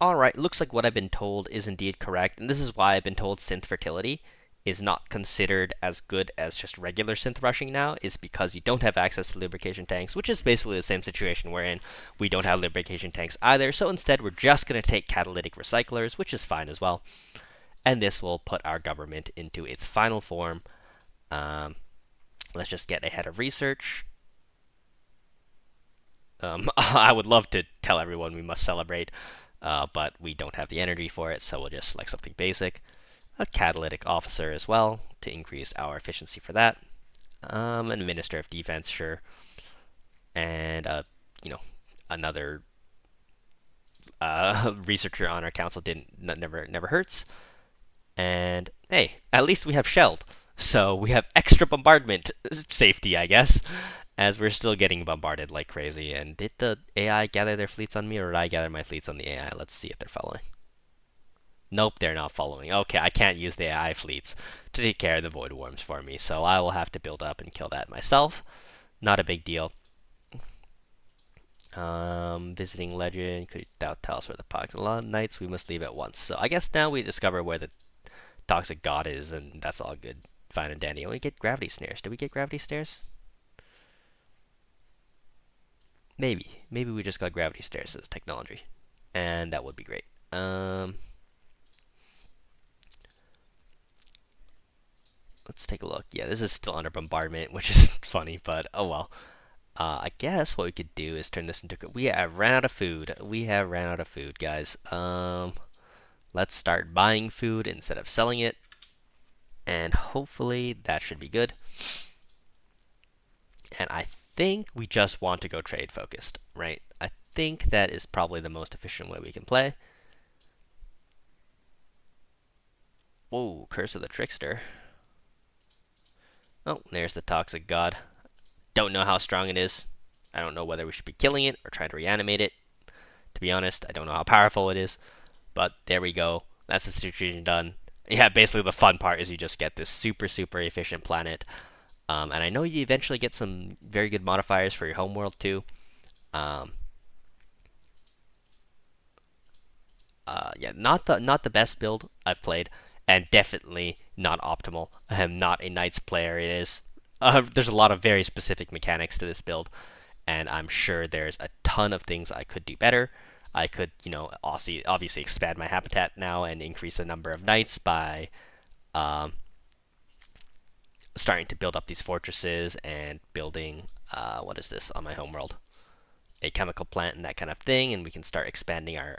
Alright, looks like what I've been told is indeed correct, and this is why I've been told synth fertility is not considered as good as just regular synth rushing now, is because you don't have access to lubrication tanks, which is basically the same situation we're in. We don't have lubrication tanks either, so instead we're just going to take catalytic recyclers, which is fine as well, and this will put our government into its final form. Um, let's just get ahead of research. I would love to tell everyone we must celebrate, but we don't have the energy for it, so we'll just select something basic. A catalytic officer as well to increase our efficiency for that. An minister of defense, sure, and another researcher on our council never hurts. And hey, at least we have shelled, so we have extra bombardment safety, I guess, as we're still getting bombarded like crazy. And did the AI gather their fleets on me, or did I gather my fleets on the AI? Let's see if they're following. Nope, they're not following. Okay, I can't use the AI fleets to take care of the void worms for me, so I will have to build up and kill that myself. Not a big deal. Visiting legend, could you tell us where the pocket knights? We must leave at once. So I guess now we discover where the toxic god is, and that's all good, fine and dandy. And we get gravity snares. Did we get gravity snares? Maybe we just got gravity snares as technology, and that would be great. Let's take a look. Yeah, this is still under bombardment, which is funny, but oh well. I guess what we could do is turn this into. We have ran out of food. We have ran out of food, guys. Let's start buying food instead of selling it, and hopefully that should be good. And I think we just want to go trade focused, right? I think that is probably the most efficient way we can play. Whoa, Curse of the Trickster. Oh, there's the Toxic God. Don't know how strong it is. I don't know whether we should be killing it or trying to reanimate it. To be honest, I don't know how powerful it is. But there we go. That's the situation done. Yeah, basically the fun part is you just get this super efficient planet. And I know you eventually get some very good modifiers for your homeworld too. Yeah, not the best build I've played, and definitely not optimal. I am not a Knights player. There's a lot of very specific mechanics to this build, and I'm sure there's a ton of things I could do better. I could, obviously expand my habitat now and increase the number of knights by starting to build up these fortresses and building, what is this on my homeworld? A chemical plant and that kind of thing, and we can start expanding our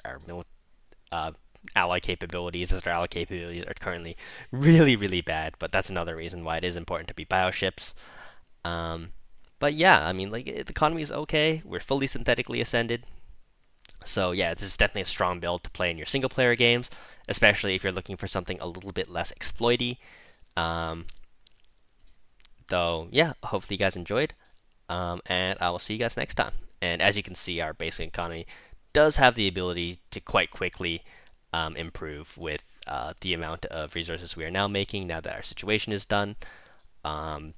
ally capabilities, as our ally capabilities are currently really bad, but that's another reason why it is important to be bioships. But yeah, I mean, like, the economy is okay. We're fully synthetically ascended. So yeah, this is definitely a strong build to play in your single player games, especially if you're looking for something a little bit less exploity. Though, yeah, hopefully you guys enjoyed, and I will see you guys next time. And as you can see, our basic economy does have the ability to quite quickly improve with the amount of resources we are now making now that our situation is done. And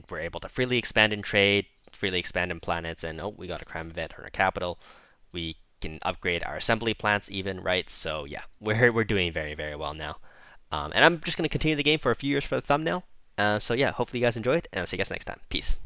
we're able to freely expand in trade, freely expand in planets, and oh, we got a crime event on our capital. We can upgrade our assembly plants even, right? So yeah, we're doing very well now. And I'm just going to continue the game for a few years for the thumbnail. So yeah, hopefully you guys enjoyed, and I'll see you guys next time. Peace.